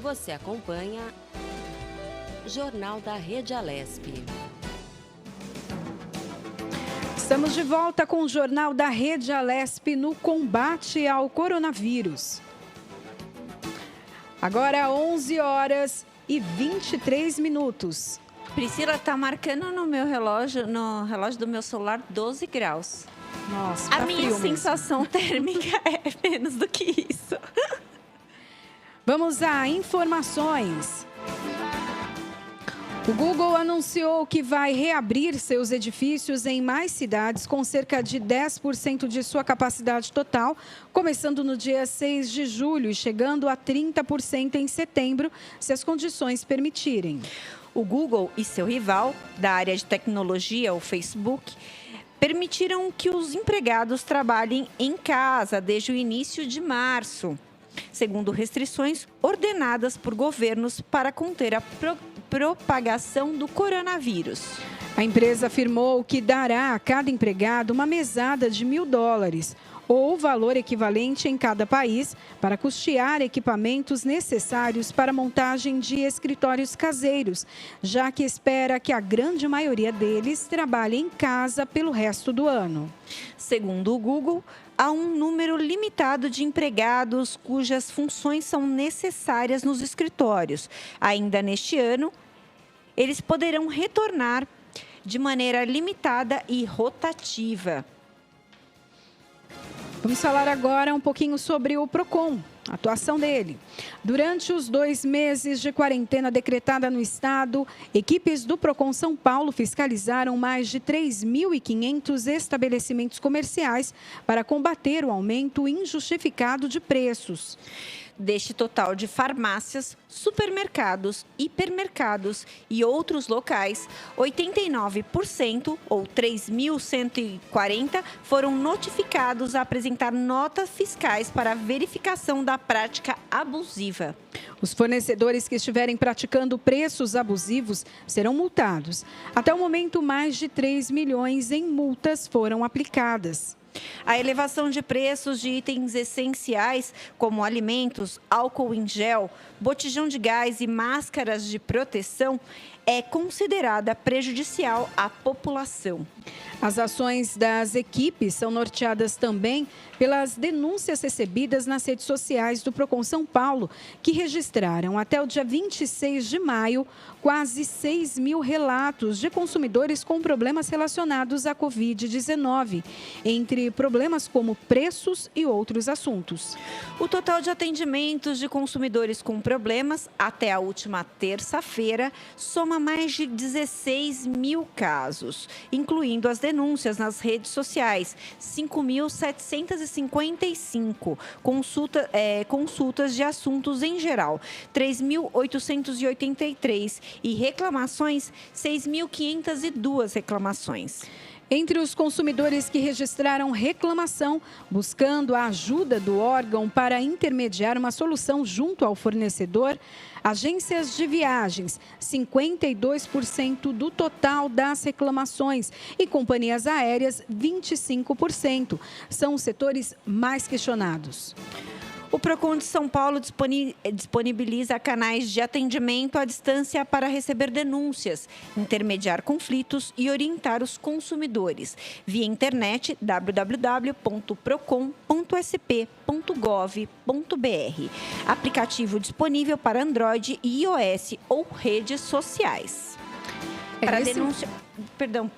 Você acompanha Jornal da Rede Alesp. Estamos de volta com o Jornal da Rede Alesp no combate ao coronavírus. Agora 11 horas e 23 minutos. Priscila, está marcando no meu relógio, no relógio do meu celular, 12 graus. Nossa, a minha sensação térmica é menos do que isso. Vamos a informações. O Google anunciou que vai reabrir seus edifícios em mais cidades com cerca de 10% de sua capacidade total, começando no dia 6 de julho e chegando a 30% em setembro, se as condições permitirem. O Google e seu rival da área de tecnologia, o Facebook, permitiram que os empregados trabalhem em casa desde o início de março, segundo restrições ordenadas por governos para conter a propagação do coronavírus. A empresa afirmou que dará a cada empregado uma mesada de $1.000 ou valor equivalente em cada país para custear equipamentos necessários para a montagem de escritórios caseiros, já que espera que a grande maioria deles trabalhe em casa pelo resto do ano. Segundo o Google, há um número limitado de empregados cujas funções são necessárias nos escritórios. Ainda neste ano, eles poderão retornar de maneira limitada e rotativa. Vamos falar agora um pouquinho sobre o PROCON, a atuação dele. Durante os 2 meses de quarentena decretada no estado, equipes do PROCON São Paulo fiscalizaram mais de 3.500 estabelecimentos comerciais para combater o aumento injustificado de preços. Deste total de farmácias, supermercados, hipermercados e outros locais, 89%, ou 3.140, foram notificados a apresentar notas fiscais para verificação da prática abusiva. Os fornecedores que estiverem praticando preços abusivos serão multados. Até o momento, mais de 3 milhões em multas foram aplicadas. A elevação de preços de itens essenciais, como alimentos, álcool em gel, botijão de gás e máscaras de proteção, é considerada prejudicial à população. As ações das equipes são norteadas também pelas denúncias recebidas nas redes sociais do PROCON São Paulo, que registraram até o dia 26 de maio quase 6.000 relatos de consumidores com problemas relacionados à Covid-19, entre problemas como preços e outros assuntos. O total de atendimentos de consumidores com problemas até a última terça-feira soma mais de 16 mil casos, incluindo as denúncias nas redes sociais, 5.755, consultas de assuntos em geral, 3.883 e reclamações, 6.502 reclamações. Entre os consumidores que registraram reclamação, buscando a ajuda do órgão para intermediar uma solução junto ao fornecedor, agências de viagens, 52% do total das reclamações, e companhias aéreas, 25%. São os setores mais questionados. O PROCON de São Paulo disponibiliza canais de atendimento à distância para receber denúncias, intermediar conflitos e orientar os consumidores. Via internet www.procon.sp.gov.br. Aplicativo disponível para Android e iOS ou redes sociais. Para denúncia... Perdão,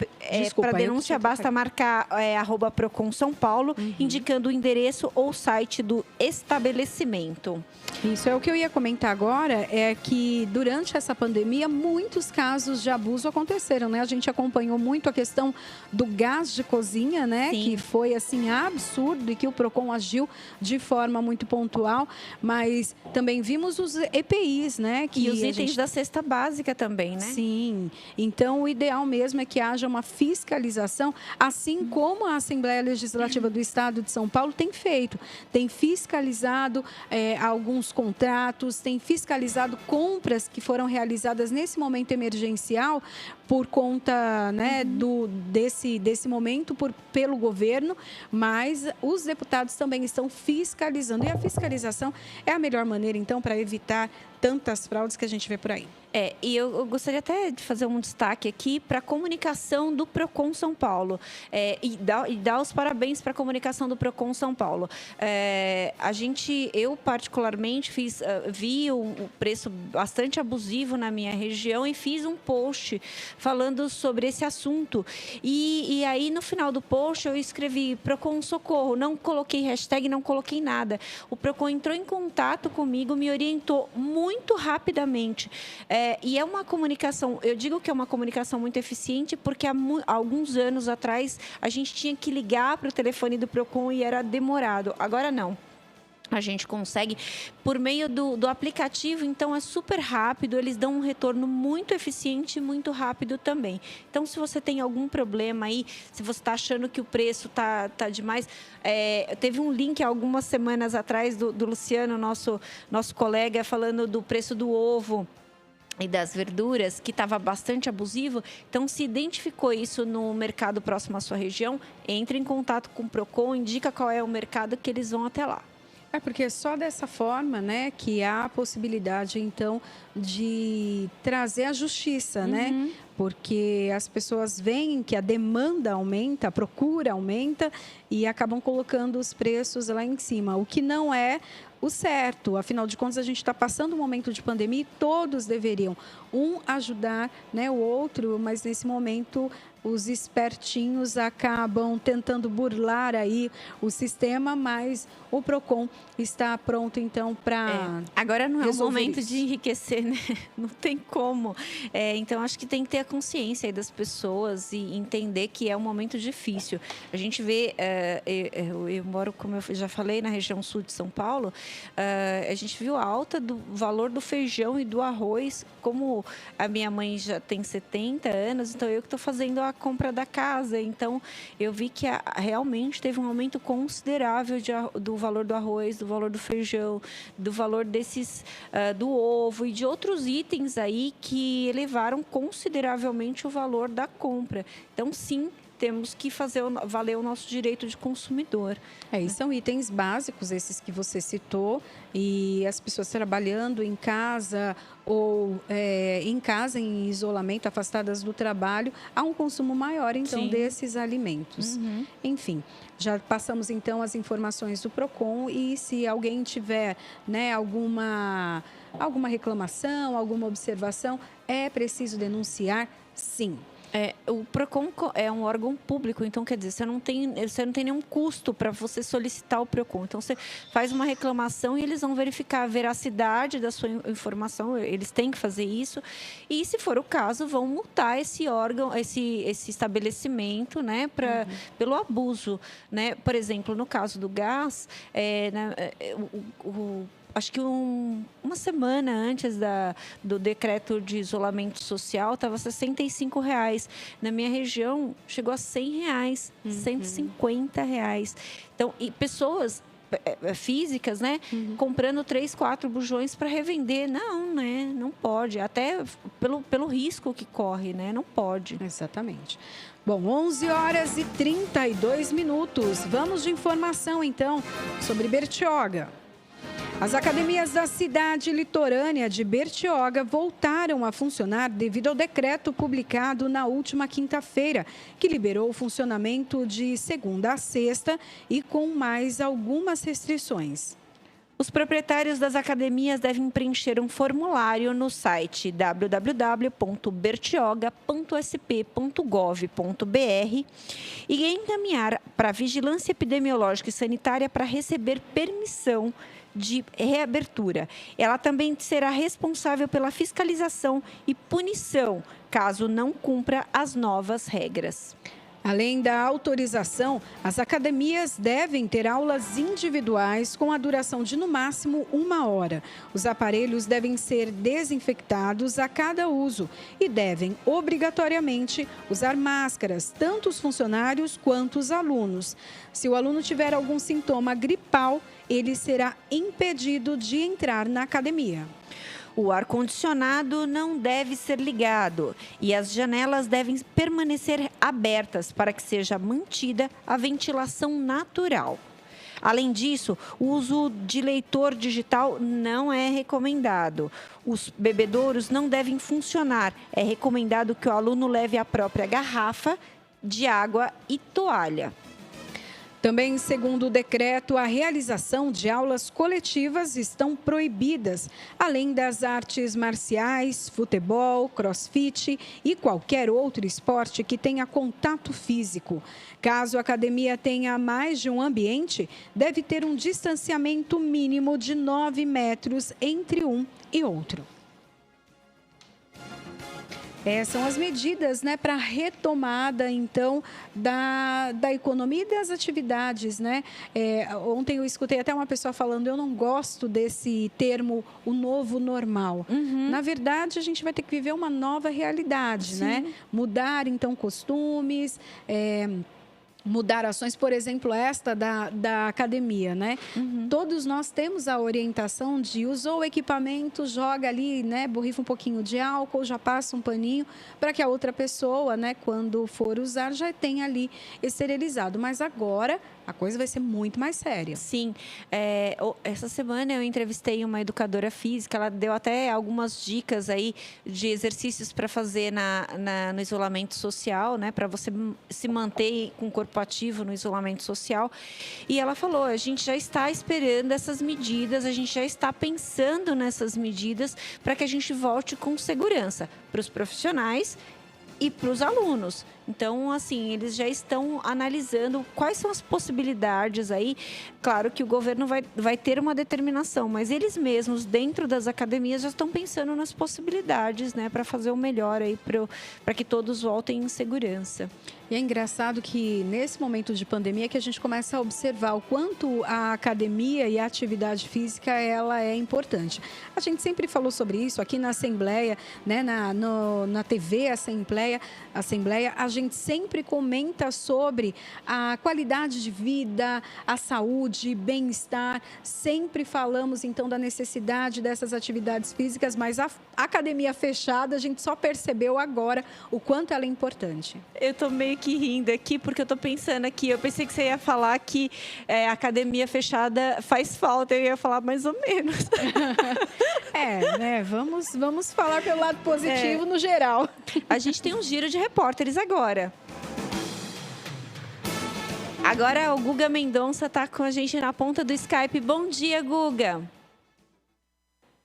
para denúncia basta marcar @Procon São Paulo, indicando o endereço ou site do estabelecimento. Isso é o que eu ia comentar agora, é que durante essa pandemia muitos casos de abuso aconteceram, né? A gente acompanhou muito a questão do gás de cozinha, né? Sim. Que foi assim absurdo e que o Procon agiu de forma muito pontual, mas também vimos os EPIs, né? E os itens da cesta básica também, né? Sim, então o ideal mesmo mesmo é que haja uma fiscalização, assim como a Assembleia Legislativa do Estado de São Paulo tem feito. Tem fiscalizado alguns contratos, tem fiscalizado compras que foram realizadas nesse momento emergencial por conta, né, desse momento pelo governo, mas os deputados também estão fiscalizando. E a fiscalização é a melhor maneira, então, para evitar tantas fraudes que a gente vê por aí. E eu gostaria até de fazer um destaque aqui para a comunicação do Procon São Paulo. E dar os parabéns para a comunicação do Procon São Paulo. Eu particularmente vi o preço bastante abusivo na minha região e fiz um post falando sobre esse assunto. E aí, no final do post, eu escrevi Procon Socorro, não coloquei hashtag, não coloquei nada. O Procon entrou em contato comigo, me orientou muito rapidamente. E é uma comunicação, eu digo que é uma comunicação muito eficiente, porque há alguns anos atrás a gente tinha que ligar para o telefone do Procon e era demorado. Agora não. A gente consegue por meio do aplicativo, então é super rápido, eles dão um retorno muito eficiente e muito rápido também. Então, se você tem algum problema aí, se você está achando que o preço tá demais, teve um link algumas semanas atrás do Luciano, nosso colega, falando do preço do ovo e das verduras, que estava bastante abusivo. Então, se identificou isso no mercado próximo à sua região, entre em contato com o Procon, indica qual é o mercado que eles vão até lá. Porque é só dessa forma, né, que há a possibilidade, então, de trazer a justiça, né? Porque as pessoas veem que a demanda aumenta, a procura aumenta e acabam colocando os preços lá em cima, o que não é o certo. Afinal de contas, a gente está passando um momento de pandemia e todos deveriam ajudar, né, o outro, mas nesse momento os espertinhos acabam tentando burlar aí o sistema, mas o Procon está pronto, então, para agora não é o momento isso. de enriquecer, né? Não tem como. Então, acho que tem que ter a consciência aí das pessoas e entender que é um momento difícil. A gente vê, eu moro, como eu já falei, na região sul de São Paulo, a gente viu a alta do valor do feijão e do arroz, como a minha mãe já tem 70 anos, então eu que estou fazendo a compra da casa. Então, eu vi que realmente teve um aumento considerável do valor do arroz, do valor do feijão, do valor do ovo e de outros itens aí que elevaram consideravelmente o valor da compra. Então, sim, temos que fazer valer o nosso direito de consumidor. E são itens básicos, esses que você citou, e as pessoas trabalhando em casa ou em isolamento, afastadas do trabalho, há um consumo maior, então, desses alimentos. Enfim, já passamos, então, as informações do Procon e se alguém tiver, né, alguma reclamação, alguma observação, é preciso denunciar, sim. O Procon é um órgão público, então, quer dizer, você não tem nenhum custo para você solicitar o Procon. Então, você faz uma reclamação e eles vão verificar a veracidade da sua informação, eles têm que fazer isso. E, se for o caso, vão multar esse órgão, esse estabelecimento, né, pelo abuso, né? Por exemplo, no caso do gás, acho que uma semana antes do decreto de isolamento social, estava R$ 65,00. Na minha região, chegou a R$ 100,00, R$ 150,00. Então, e pessoas físicas, né, comprando 3, 4 bujões para revender. Não, né, não pode. Até pelo risco que corre, né, não pode. Exatamente. Bom, 11h32. Vamos de informação, então, sobre Bertioga. As academias da cidade litorânea de Bertioga voltaram a funcionar devido ao decreto publicado na última quinta-feira, que liberou o funcionamento de segunda a sexta e com mais algumas restrições. Os proprietários das academias devem preencher um formulário no site www.bertioga.sp.gov.br e encaminhar para a Vigilância Epidemiológica e Sanitária para receber permissão de reabertura. Ela também será responsável pela fiscalização e punição, caso não cumpra as novas regras. Além da autorização, as academias devem ter aulas individuais com a duração de no máximo 1 hora. Os aparelhos devem ser desinfectados a cada uso e devem obrigatoriamente usar máscaras, tanto os funcionários quanto os alunos. Se o aluno tiver algum sintoma gripal, ele será impedido de entrar na academia. O ar-condicionado não deve ser ligado e as janelas devem permanecer abertas para que seja mantida a ventilação natural. Além disso, o uso de leitor digital não é recomendado. Os bebedouros não devem funcionar. É recomendado que o aluno leve a própria garrafa de água e toalha. Também, segundo o decreto, a realização de aulas coletivas estão proibidas, além das artes marciais, futebol, crossfit e qualquer outro esporte que tenha contato físico. Caso a academia tenha mais de um ambiente, deve ter um distanciamento mínimo de 9 metros entre um e outro. São as medidas, né, para a retomada, então, da economia e das atividades, né? Ontem eu escutei até uma pessoa falando, eu não gosto desse termo, o novo normal. Na verdade, a gente vai ter que viver uma nova realidade, né? Mudar, então, costumes, mudar ações, por exemplo, esta da academia, né? Todos nós temos a orientação de usou o equipamento, joga ali, né? Borrifa um pouquinho de álcool, já passa um paninho para que a outra pessoa, né? Quando for usar, já tenha ali esterilizado. Mas agora a coisa vai ser muito mais séria. Sim. Essa semana eu entrevistei uma educadora física, ela deu até algumas dicas aí de exercícios para fazer no isolamento social, né? Para você se manter com o corpo ativo no isolamento social. E ela falou, a gente já está esperando essas medidas, a gente já está pensando nessas medidas para que a gente volte com segurança para os profissionais e para os alunos. Então, assim, eles já estão analisando quais são as possibilidades aí. Claro que o governo vai ter uma determinação, mas eles mesmos, dentro das academias, já estão pensando nas possibilidades, né, para fazer o melhor aí, para que todos voltem em segurança. E é engraçado que, nesse momento de pandemia, que a gente começa a observar o quanto a academia e a atividade física, ela é importante. A gente sempre falou sobre isso aqui na Assembleia, né, na TV Assembleia, a gente sempre comenta sobre a qualidade de vida, a saúde, bem-estar. Sempre falamos, então, da necessidade dessas atividades físicas, mas a academia fechada, a gente só percebeu agora o quanto ela é importante. Eu tô meio que rindo aqui, porque eu tô pensando aqui, eu pensei que você ia falar que a academia fechada faz falta, eu ia falar mais ou menos. Né? Vamos falar pelo lado positivo no geral. A gente tem um giro de repórteres agora. Agora o Guga Mendonça está com a gente na ponta do Skype. Bom dia, Guga.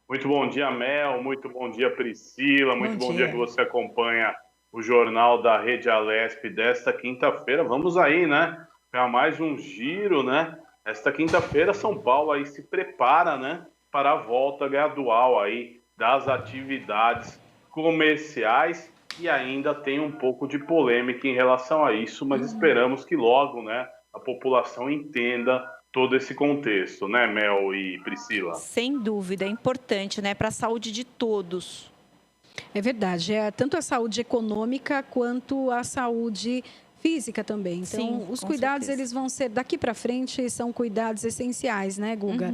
Muito bom dia, Mel. Muito bom dia, Priscila. Muito bom dia que você acompanha o Jornal da Rede Alesp desta quinta-feira. Vamos aí, né? Para mais um giro, né? Esta quinta-feira, São Paulo aí se prepara, né? Para a volta gradual aí das atividades comerciais e ainda tem um pouco de polêmica em relação a isso, mas esperamos que logo, né, a população entenda todo esse contexto, né, Mel e Priscila? Sem dúvida, é importante, né, para a saúde de todos. É verdade, tanto a saúde econômica quanto a saúde física também. Então, sim, os cuidados, certeza. eles vão ser, daqui para frente, são cuidados essenciais, né, Guga?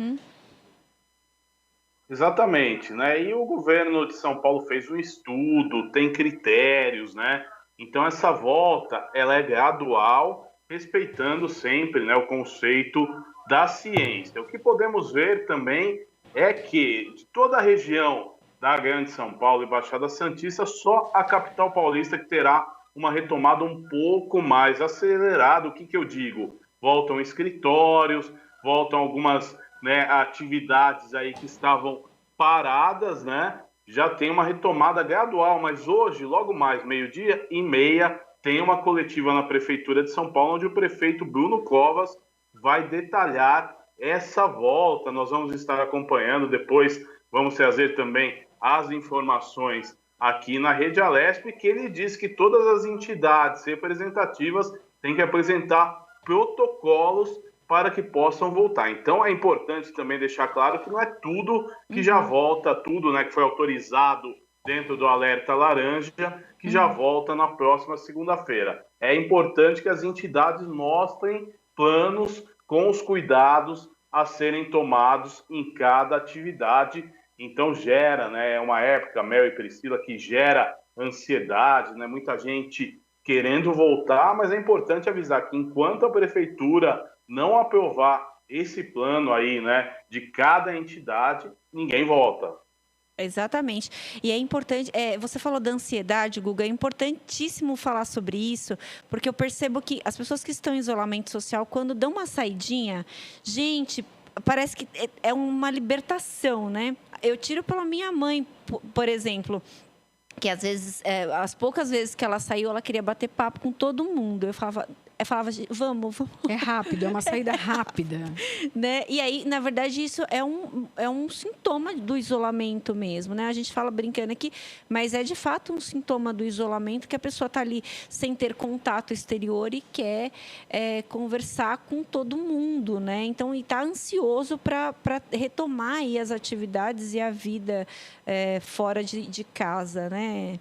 Exatamente, né? E o governo de São Paulo fez um estudo, tem critérios, né? Então essa volta, ela é gradual, respeitando sempre, né, o conceito da ciência. O que podemos ver também é que de toda a região da Grande São Paulo e Baixada Santista, só a capital paulista que terá uma retomada um pouco mais acelerada. O que eu digo? Voltam escritórios, voltam algumas, né, atividades aí que estavam paradas, né? Já tem uma retomada gradual, mas hoje, logo mais, 12h30, tem uma coletiva na Prefeitura de São Paulo, onde o prefeito Bruno Covas vai detalhar essa volta. Nós vamos estar acompanhando, depois vamos trazer também as informações aqui na Rede Alesp, que ele diz que todas as entidades representativas têm que apresentar protocolos para que possam voltar. Então é importante também deixar claro que não é tudo que já volta, tudo, né, que foi autorizado dentro do alerta laranja, que já volta na próxima segunda-feira. É importante que as entidades mostrem planos com os cuidados a serem tomados em cada atividade. Então gera, né, é uma época, Mel e Priscila, que gera ansiedade, né, muita gente querendo voltar, mas é importante avisar que enquanto a prefeitura não aprovar esse plano aí, né, de cada entidade, ninguém volta. Exatamente. E é importante, você falou da ansiedade, Guga, é importantíssimo falar sobre isso, porque eu percebo que as pessoas que estão em isolamento social, quando dão uma saidinha, gente, parece que é uma libertação, né? Eu tiro pela minha mãe, por exemplo, que às vezes, as poucas vezes que ela saiu, ela queria bater papo com todo mundo. Eu falava, vamos. É rápido, é uma saída rápida. Né? E aí, na verdade, isso é um sintoma do isolamento mesmo, né? A gente fala brincando aqui, mas é de fato um sintoma do isolamento, que a pessoa está ali sem ter contato exterior e quer conversar com todo mundo, né? Então, e está ansioso para retomar aí as atividades e a vida fora de casa, né?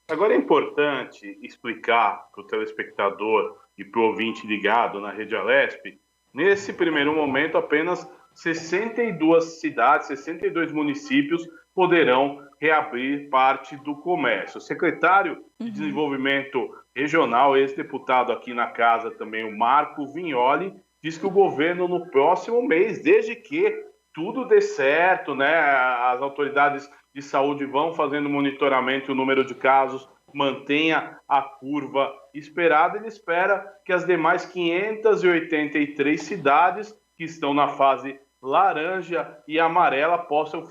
Agora é importante explicar para o telespectador e para o ouvinte ligado na Rede Alesp, nesse primeiro momento apenas 62 cidades, 62 municípios poderão reabrir parte do comércio. O secretário de Desenvolvimento Regional, ex-deputado aqui na casa também, o Marco Vignoli, diz que o governo no próximo mês, desde que tudo dê certo, né, as autoridades de saúde vão fazendo monitoramento, o número de casos mantenha a curva esperada. Ele espera que as demais 583 cidades que estão na fase laranja e amarela possam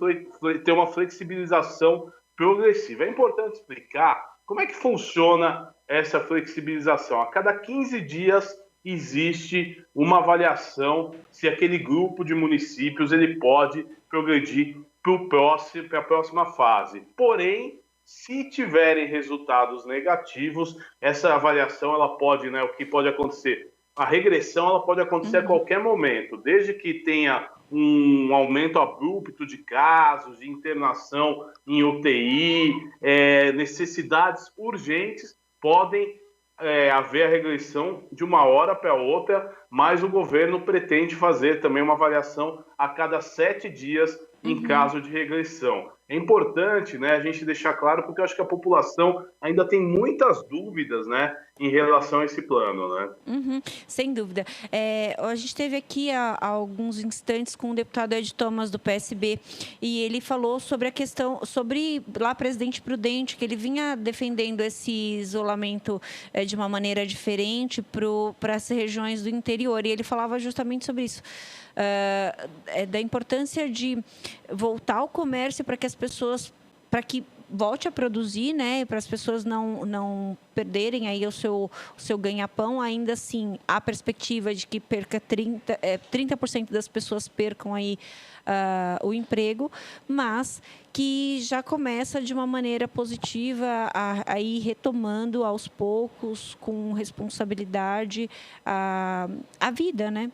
ter uma flexibilização progressiva. É importante explicar como é que funciona essa flexibilização. A cada 15 dias existe uma avaliação se aquele grupo de municípios ele pode progredir para a próxima fase. Porém, se tiverem resultados negativos, essa avaliação ela pode, né, o que pode acontecer? A regressão ela pode acontecer a qualquer momento, desde que tenha um aumento abrupto de casos, de internação em UTI, necessidades urgentes, podem haver a regressão de uma hora para outra, mas o governo pretende fazer também uma avaliação a cada 7 dias em caso de regressão. É importante, né, a gente deixar claro, porque eu acho que a população ainda tem muitas dúvidas, né, em relação a esse plano, né? Sem dúvida. A gente esteve aqui há alguns instantes com o deputado Ed Thomas, do PSB, e ele falou sobre a questão, sobre lá Presidente Prudente, que ele vinha defendendo esse isolamento de uma maneira diferente para as regiões do interior, e ele falava justamente sobre isso. Da importância de voltar ao comércio para que as pessoas, para que volte a produzir, né, para as pessoas não perderem aí o seu ganha-pão. Ainda assim, há perspectiva de que 30% das pessoas percam aí o emprego, mas que já começa de uma maneira positiva a ir retomando aos poucos, com responsabilidade, a vida, né?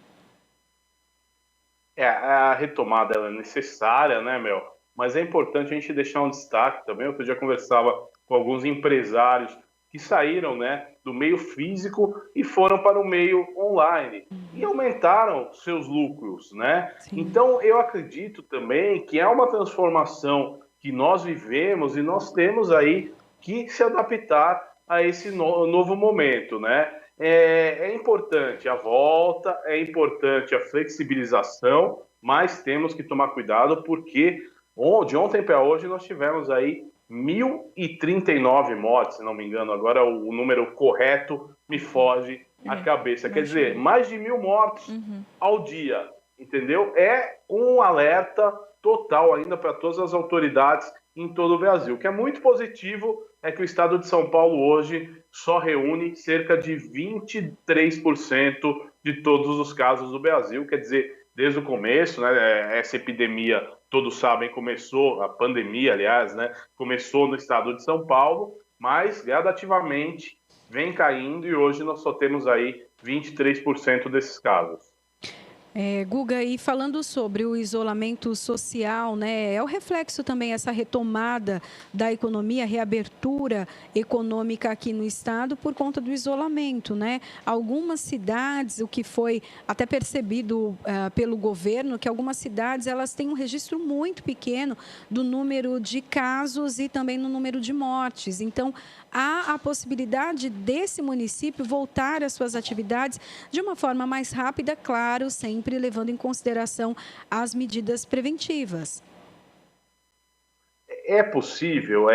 A retomada ela é necessária, né, Mel? Mas é importante a gente deixar um destaque também. Outro dia conversava com alguns empresários que saíram, né, do meio físico e foram para o meio online e aumentaram seus lucros, né? Sim. Então, eu acredito também que é uma transformação que nós vivemos e nós temos aí que se adaptar a esse novo momento, né? É importante a volta, é importante a flexibilização, mas temos que tomar cuidado porque de ontem para hoje nós tivemos aí 1.039 mortes, se não me engano. Agora o número correto me foge à cabeça. Quer dizer, mais de 1.000 mortes ao dia, entendeu? É um alerta total ainda para todas as autoridades em todo o Brasil. O que é muito positivo é que o estado de São Paulo hoje só reúne cerca de 23% de todos os casos do Brasil. Quer dizer, desde o começo, né? Essa epidemia, todos sabem, começou, a pandemia, aliás, né? Começou no estado de São Paulo, mas gradativamente vem caindo e hoje nós só temos aí 23% desses casos. Guga, e falando sobre o isolamento social, né, é o reflexo também essa retomada da economia, reabertura econômica aqui no estado por conta do isolamento, né? Algumas cidades, o que foi até percebido pelo governo, que algumas cidades elas têm um registro muito pequeno do número de casos e também no número de mortes. Então, há a possibilidade desse município voltar às suas atividades de uma forma mais rápida, claro, sempre levando em consideração as medidas preventivas. É possível,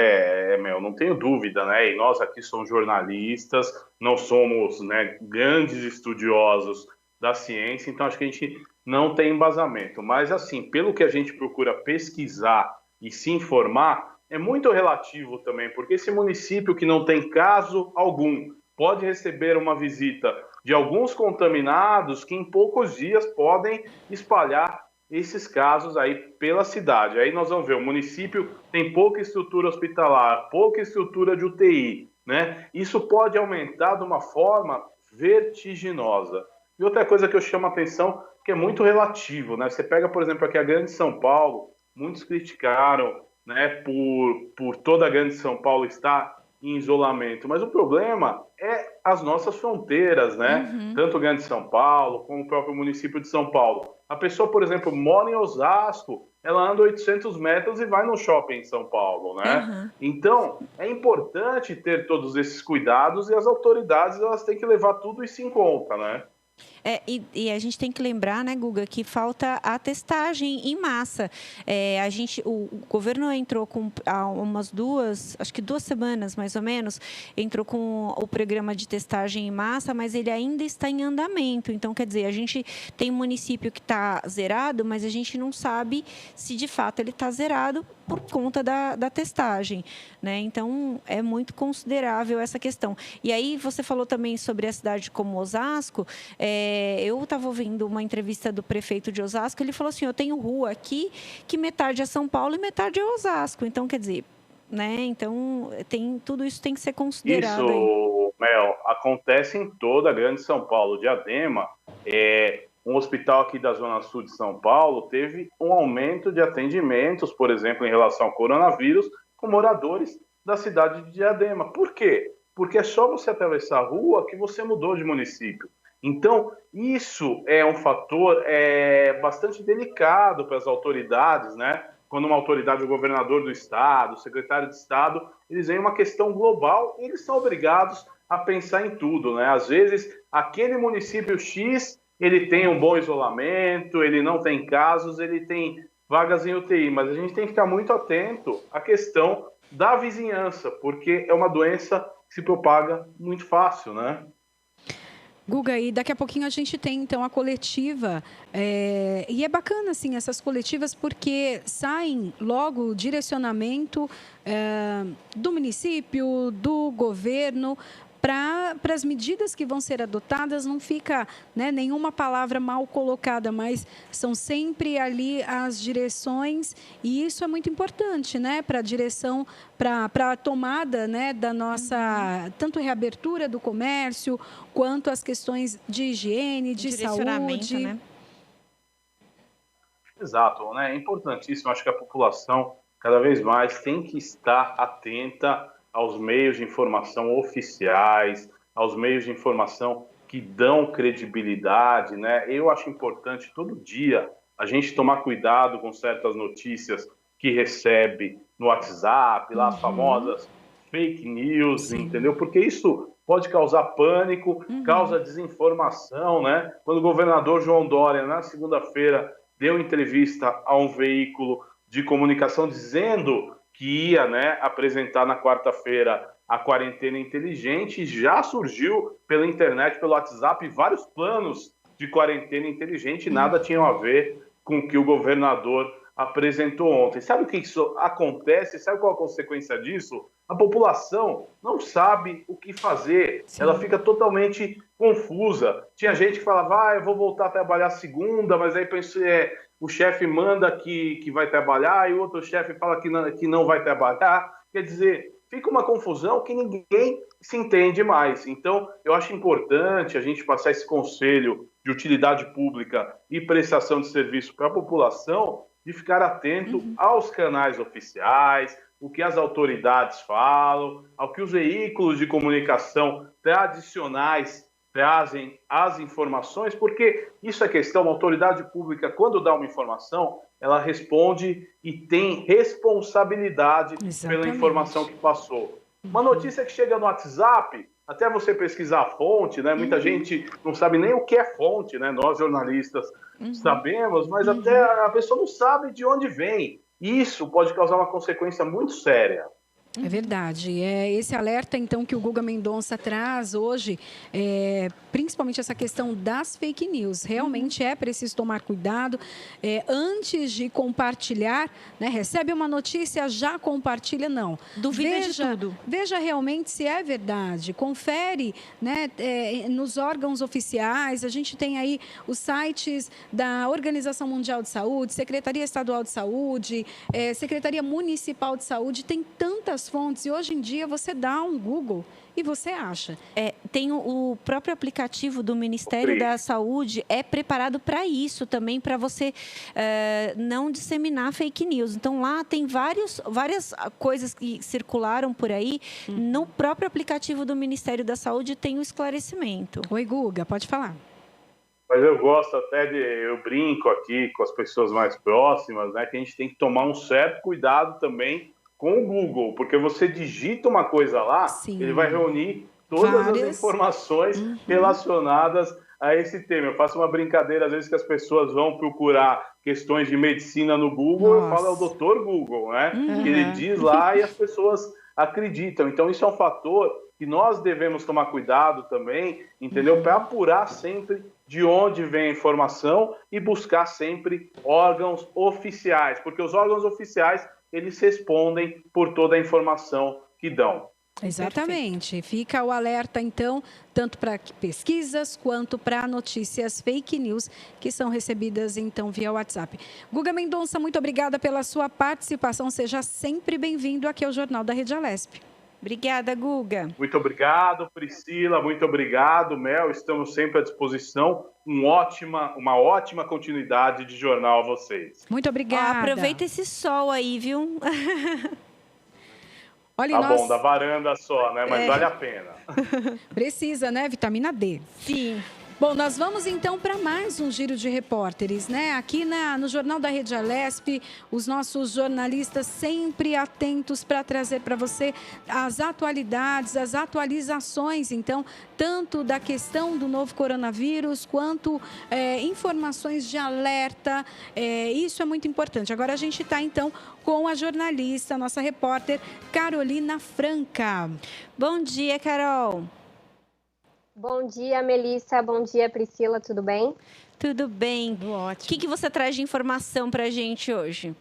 não tenho dúvida, né? E nós aqui somos jornalistas, não somos, né, grandes estudiosos da ciência, então acho que a gente não tem embasamento. Mas, assim, pelo que a gente procura pesquisar e se informar, é muito relativo também, porque esse município que não tem caso algum pode receber uma visita de alguns contaminados que em poucos dias podem espalhar esses casos aí pela cidade. Aí nós vamos ver, o município tem pouca estrutura hospitalar, pouca estrutura de UTI, né? Isso pode aumentar de uma forma vertiginosa. E outra coisa que eu chamo a atenção, que é muito relativo, né? Você pega, por exemplo, aqui a Grande São Paulo, muitos criticaram, né, por toda a Grande São Paulo estar em isolamento, mas o problema é as nossas fronteiras, né? Tanto o Grande São Paulo como o próprio município de São Paulo. A pessoa, por exemplo, mora em Osasco, ela anda 800 metros e vai no shopping em São Paulo, né? Então, é importante ter todos esses cuidados e as autoridades elas têm que levar tudo isso em conta, né? E a gente tem que lembrar, né, Guga, que falta a testagem em massa. O governo entrou há umas acho que 2 semanas, mais ou menos, entrou com o programa de testagem em massa, mas ele ainda está em andamento. Então, quer dizer, a gente tem um município que está zerado, mas a gente não sabe se de fato ele está zerado por conta da testagem, né? Então, é muito considerável essa questão. E aí, você falou também sobre a cidade como Osasco. Eu estava ouvindo uma entrevista do prefeito de Osasco, ele falou assim, eu tenho rua aqui que metade é São Paulo e metade é Osasco. Então, quer dizer, né? Então, tudo isso tem que ser considerado. Isso, Mel, acontece em toda a Grande São Paulo. Diadema, um hospital aqui da Zona Sul de São Paulo teve um aumento de atendimentos, por exemplo, em relação ao coronavírus, com moradores da cidade de Diadema. Por quê? Porque é só você atravessar a rua que você mudou de município. Então, isso é um fator bastante delicado para as autoridades, né? Quando uma autoridade, o governador do estado, o secretário de estado, eles veem uma questão global e eles são obrigados a pensar em tudo, né? Às vezes, aquele município X, ele tem um bom isolamento, ele não tem casos, ele tem vagas em UTI, mas a gente tem que ficar muito atento à questão da vizinhança, porque é uma doença que se propaga muito fácil, né? Guga, e daqui a pouquinho a gente tem, então, a coletiva. E é bacana, assim, essas coletivas, porque saem logo o direcionamento do município, do governo, para as medidas que vão ser adotadas. Não fica, né, nenhuma palavra mal colocada, mas são sempre ali as direções, e isso é muito importante, né, para a direção, para a tomada, né, da nossa, tanto reabertura do comércio, quanto as questões de higiene, de saúde. Né? Exato, né? É importantíssimo, acho que a população cada vez mais tem que estar atenta aos meios de informação oficiais, aos meios de informação que dão credibilidade, né? Eu acho importante todo dia a gente tomar cuidado com certas notícias que recebe no WhatsApp, lá as famosas fake news, entendeu? Porque isso pode causar pânico, causa desinformação, né? Quando o governador João Dória, na segunda-feira, deu entrevista a um veículo de comunicação dizendo que ia, né, apresentar na quarta-feira a quarentena inteligente, já surgiu pela internet, pelo WhatsApp, vários planos de quarentena inteligente, nada tinham a ver com o que o governador apresentou ontem. Sabe o que isso acontece? Sabe qual a consequência disso? A população não sabe o que fazer, ela fica totalmente confusa. Tinha gente que falava, eu vou voltar a trabalhar segunda, mas aí pensei, o chefe manda que vai trabalhar e o outro chefe fala que não vai trabalhar. Quer dizer, fica uma confusão que ninguém se entende mais. Então, eu acho importante a gente passar esse conselho de utilidade pública e prestação de serviço para a população, de ficar atento aos canais oficiais, o que as autoridades falam, ao que os veículos de comunicação tradicionais trazem as informações, porque isso é questão, a autoridade pública, quando dá uma informação, ela responde e tem responsabilidade pela informação que passou. Uma notícia que chega no WhatsApp, até você pesquisar a fonte, né? Muita gente não sabe nem o que é fonte, né? Nós, jornalistas, sabemos, mas até a pessoa não sabe de onde vem. Isso pode causar uma consequência muito séria. É verdade. É esse alerta, então, que o Guga Mendonça traz hoje, principalmente essa questão das fake news. Realmente é preciso tomar cuidado. Antes de compartilhar, né, recebe uma notícia, já compartilha, não. Duvida de tudo. Veja realmente se é verdade. Confere, né, nos órgãos oficiais. A gente tem aí os sites da Organização Mundial de Saúde, Secretaria Estadual de Saúde, Secretaria Municipal de Saúde. Tem tantas fontes e hoje em dia você dá um Google e você acha. Tem o próprio aplicativo do Ministério da Saúde, é preparado para isso também, para você não disseminar fake news. Então, lá tem várias coisas que circularam por aí. No próprio aplicativo do Ministério da Saúde tem o esclarecimento. Oi, Guga, pode falar. Mas eu gosto até eu brinco aqui com as pessoas mais próximas, né, que a gente tem que tomar um certo cuidado também com o Google, porque você digita uma coisa lá, ele vai reunir todas as informações relacionadas a esse tema. Eu faço uma brincadeira, às vezes, que as pessoas vão procurar questões de medicina no Google, eu falo, é o doutor Google, né? Que ele diz lá e as pessoas acreditam. Então, isso é um fator que nós devemos tomar cuidado também, entendeu? Para apurar sempre de onde vem a informação e buscar sempre órgãos oficiais, porque os órgãos oficiais eles respondem por toda a informação que dão. Exatamente. Perfeito. Fica o alerta, então, tanto para pesquisas quanto para notícias fake news que são recebidas, então, via WhatsApp. Guga Mendonça, muito obrigada pela sua participação. Seja sempre bem-vindo aqui ao Jornal da Rede Alesp. Obrigada, Guga. Muito obrigado, Priscila. Muito obrigado, Mel. Estamos sempre à disposição. Uma ótima continuidade de jornal a vocês. Muito obrigada. Aproveita esse sol aí, viu? Olha, bom, da varanda só, né? Mas vale a pena. Precisa, né? Vitamina D. Sim. Bom, nós vamos então para mais um Giro de Repórteres, né? Aqui no Jornal da Rede Alesp, os nossos jornalistas sempre atentos para trazer para você as atualidades, as atualizações, então, tanto da questão do novo coronavírus, quanto informações de alerta. Isso é muito importante. Agora a gente está, então, com a jornalista, nossa repórter, Carolina Franca. Bom dia, Carol. Bom dia, Melissa. Bom dia, Priscila. Tudo bem? Tudo bem. Ótimo. O que você traz de informação para a gente hoje?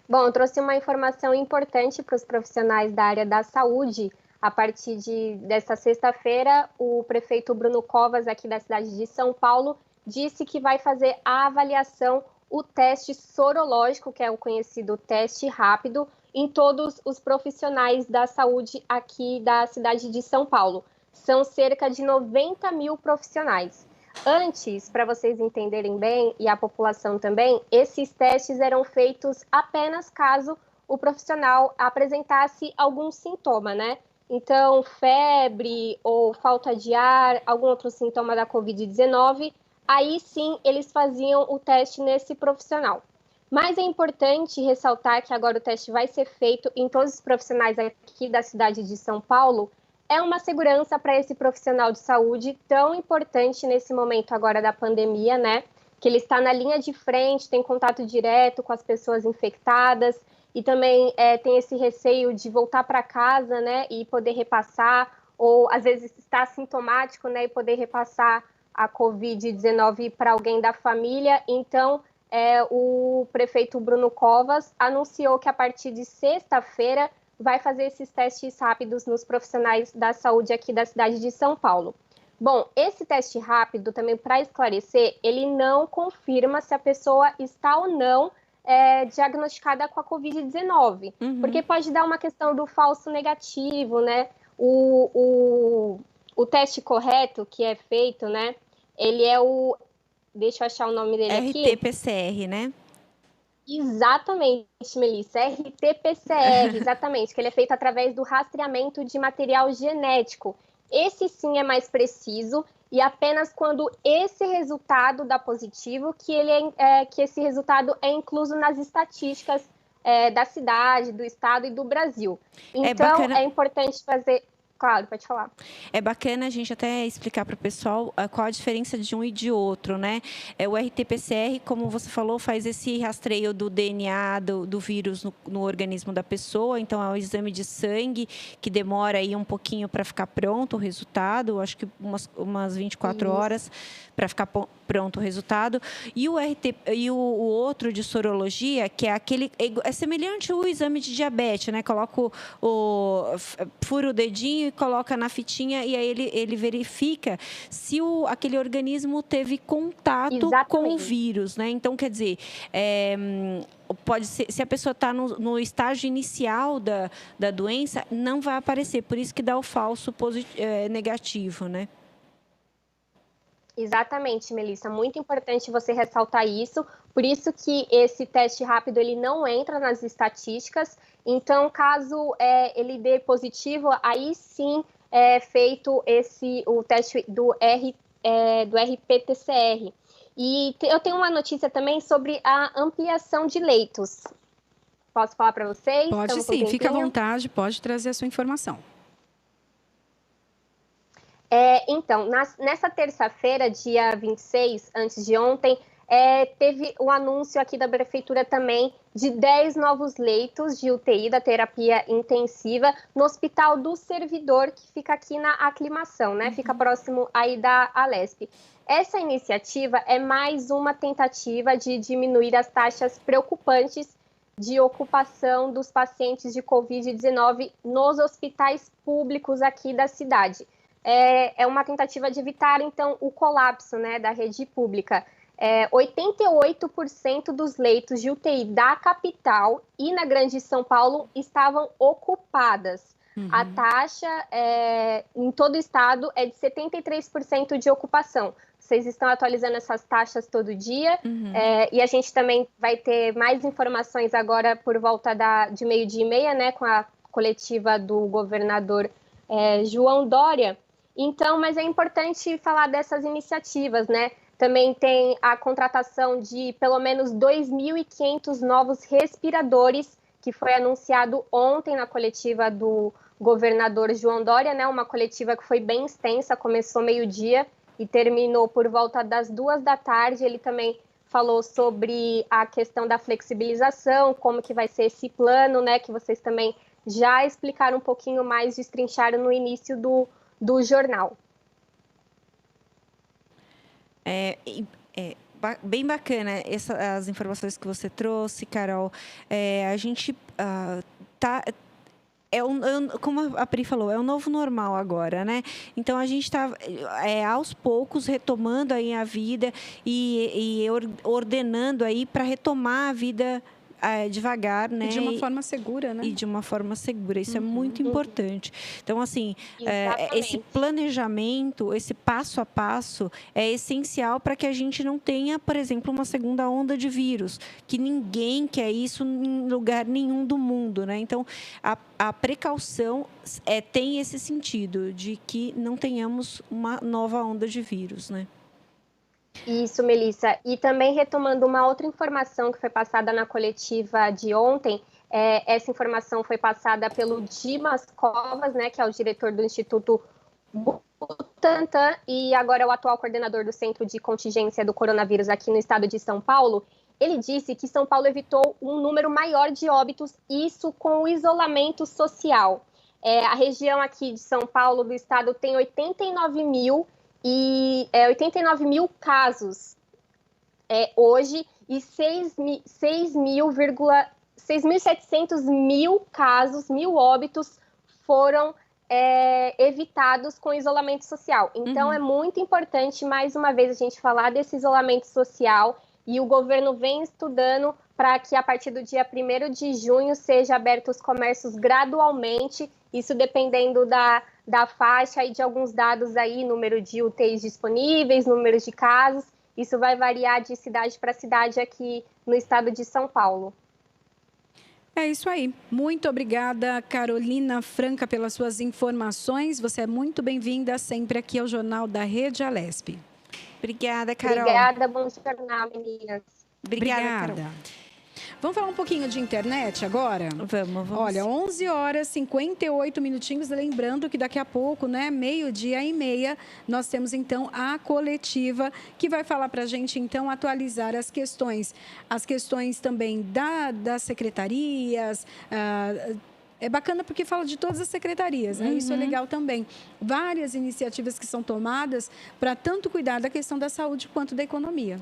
Bom, eu trouxe uma informação importante para os profissionais da área da saúde. A partir desta sexta-feira, o prefeito Bruno Covas, aqui da cidade de São Paulo, disse que vai fazer a avaliação, o teste sorológico, que é o conhecido teste rápido, em todos os profissionais da saúde aqui da cidade de São Paulo. São cerca de 90 mil profissionais. Antes, para vocês entenderem bem, e a população também, esses testes eram feitos apenas caso o profissional apresentasse algum sintoma, né? Então, febre ou falta de ar, algum outro sintoma da Covid-19, aí sim eles faziam o teste nesse profissional. Mas é importante ressaltar que agora o teste vai ser feito em todos os profissionais aqui da cidade de São Paulo. É uma segurança para esse profissional de saúde tão importante nesse momento agora da pandemia, né? Que ele está na linha de frente, tem contato direto com as pessoas infectadas e também tem esse receio de voltar para casa, né? E poder repassar, ou às vezes está assintomático, né? E poder repassar a Covid-19 para alguém da família. Então, o prefeito Bruno Covas anunciou que a partir de sexta-feira vai fazer esses testes rápidos nos profissionais da saúde aqui da cidade de São Paulo. Bom, esse teste rápido, também para esclarecer, ele não confirma se a pessoa está ou não diagnosticada com a Covid-19, porque pode dar uma questão do falso negativo, né? O teste correto que é feito, né? Ele é o... Deixa eu achar o nome dele aqui. RT-PCR, né? Exatamente, Melissa, RT-PCR, exatamente, que ele é feito através do rastreamento de material genético. Esse sim é mais preciso e apenas quando esse resultado dá positivo que esse resultado é incluso nas estatísticas da cidade, do estado e do Brasil. Então, é importante fazer... Claro, pode falar. É bacana a gente até explicar para o pessoal qual a diferença de um e de outro, né? O RT-PCR, como você falou, faz esse rastreio do DNA do vírus no organismo da pessoa. Então, é um exame de sangue que demora aí um pouquinho para ficar pronto o resultado. Acho que umas 24 horas para ficar pronto o resultado. E o outro de sorologia, que é aquele... É semelhante ao exame de diabetes, né? Fura o dedinho e coloca na fitinha e aí ele verifica se aquele organismo teve contato com o vírus, né? Então, quer dizer, pode ser, se a pessoa está no estágio inicial da doença, não vai aparecer. Por isso que dá o falso negativo, né? Exatamente, Melissa. Muito importante você ressaltar isso. Por isso que esse teste rápido ele não entra nas estatísticas. Então, caso ele dê positivo, aí sim é feito o teste do RT-PCR. E eu tenho uma notícia também sobre a ampliação de leitos. Posso falar para vocês? Pode sim, fica à vontade, pode trazer a sua informação. Então, nessa terça-feira, dia 26, antes de ontem, teve o anúncio aqui da Prefeitura também de 10 novos leitos de UTI, da terapia intensiva, no Hospital do Servidor, que fica aqui na Aclimação, né? Fica próximo aí da Alesp. Essa iniciativa é mais uma tentativa de diminuir as taxas preocupantes de ocupação dos pacientes de Covid-19 nos hospitais públicos aqui da cidade. É uma tentativa de evitar, então, o colapso, né, da rede pública. 88% dos leitos de UTI da capital e na Grande São Paulo estavam ocupadas. A taxa em todo o estado é de 73% de ocupação. Vocês estão atualizando essas taxas todo dia e a gente também vai ter mais informações agora por volta de 12h30, né, com a coletiva do governador João Dória. Então, mas é importante falar dessas iniciativas, né? Também tem a contratação de pelo menos 2.500 novos respiradores, que foi anunciado ontem na coletiva do governador João Dória, né? Uma coletiva que foi bem extensa, começou meio-dia e terminou por volta das 14h. Ele também falou sobre a questão da flexibilização, como que vai ser esse plano, né? Que vocês também já explicaram um pouquinho mais, destrincharam no início do jornal. Bem bacana as informações que você trouxe, Carol. A gente como a Pri falou, é um novo normal agora, né? Então, a gente está, aos poucos, retomando aí a vida e ordenando aí para retomar a vida devagar, né? E de uma forma segura, né? E de uma forma segura. Isso é muito importante. Então, assim, esse planejamento, esse passo a passo é essencial para que a gente não tenha, por exemplo, uma segunda onda de vírus, que ninguém quer isso em lugar nenhum do mundo, né? Então, a precaução tem esse sentido de que não tenhamos uma nova onda de vírus, né? Isso, Melissa. E também retomando uma outra informação que foi passada na coletiva de ontem, essa informação foi passada pelo Dimas Covas, né, que é o diretor do Instituto Butantan e agora é o atual coordenador do Centro de Contingência do Coronavírus aqui no estado de São Paulo. Ele disse que São Paulo evitou um número maior de óbitos, isso com o isolamento social. A região aqui de São Paulo, do estado, tem 89 mil casos hoje e 6.700 óbitos foram evitados com isolamento social. Então, é muito importante, mais uma vez, a gente falar desse isolamento social, e o governo vem estudando para que, a partir do dia 1º de junho, sejam abertos os comércios gradualmente, isso dependendo da faixa e de alguns dados aí, número de UTIs disponíveis, número de casos, isso vai variar de cidade para cidade aqui no estado de São Paulo. É isso aí. Muito obrigada, Carolina Franca, pelas suas informações. Você é muito bem-vinda sempre aqui ao Jornal da Rede Alesp. Obrigada, Carol. Obrigada, bom jornal, meninas. Obrigada, Carol. Vamos falar um pouquinho de internet agora? Vamos. Olha, 11 horas 58 minutinhos. Lembrando que daqui a pouco, né, 12:30, nós temos, então, a coletiva que vai falar para a gente, então, atualizar as questões também das secretarias. É bacana porque fala de todas as secretarias, né? Isso é legal também. Várias iniciativas que são tomadas para tanto cuidar da questão da saúde quanto da economia.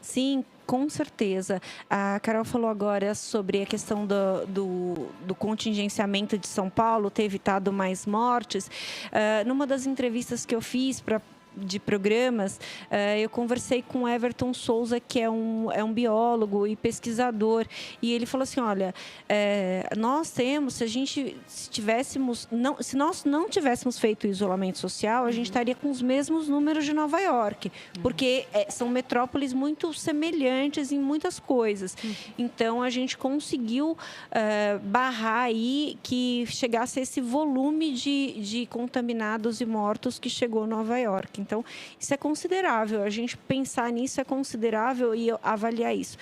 Sim, com certeza. A Carol falou agora sobre a questão do contingenciamento de São Paulo, ter evitado mais mortes. Numa das entrevistas que eu fiz de programas, eu conversei com Everton Souza, que é um biólogo e pesquisador, e ele falou assim, olha, se nós não tivéssemos feito o isolamento social, a gente estaria com os mesmos números de Nova York, porque são metrópoles muito semelhantes em muitas coisas. Então, a gente conseguiu barrar aí que chegasse esse volume de contaminados e mortos que chegou a Nova York. Então, isso é considerável. A gente pensar nisso é considerável e avaliar isso.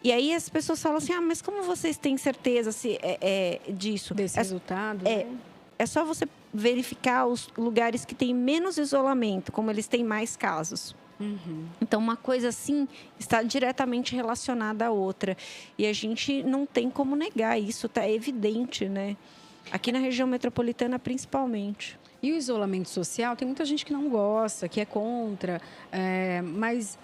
E aí as pessoas falam assim, mas como vocês têm certeza disso? Desse resultado? É só você verificar os lugares que têm menos isolamento, como eles têm mais casos. Então, uma coisa assim está diretamente relacionada à outra. E a gente não tem como negar isso, está evidente, né? Aqui na região metropolitana, principalmente. E o isolamento social, tem muita gente que não gosta, que é contra, mas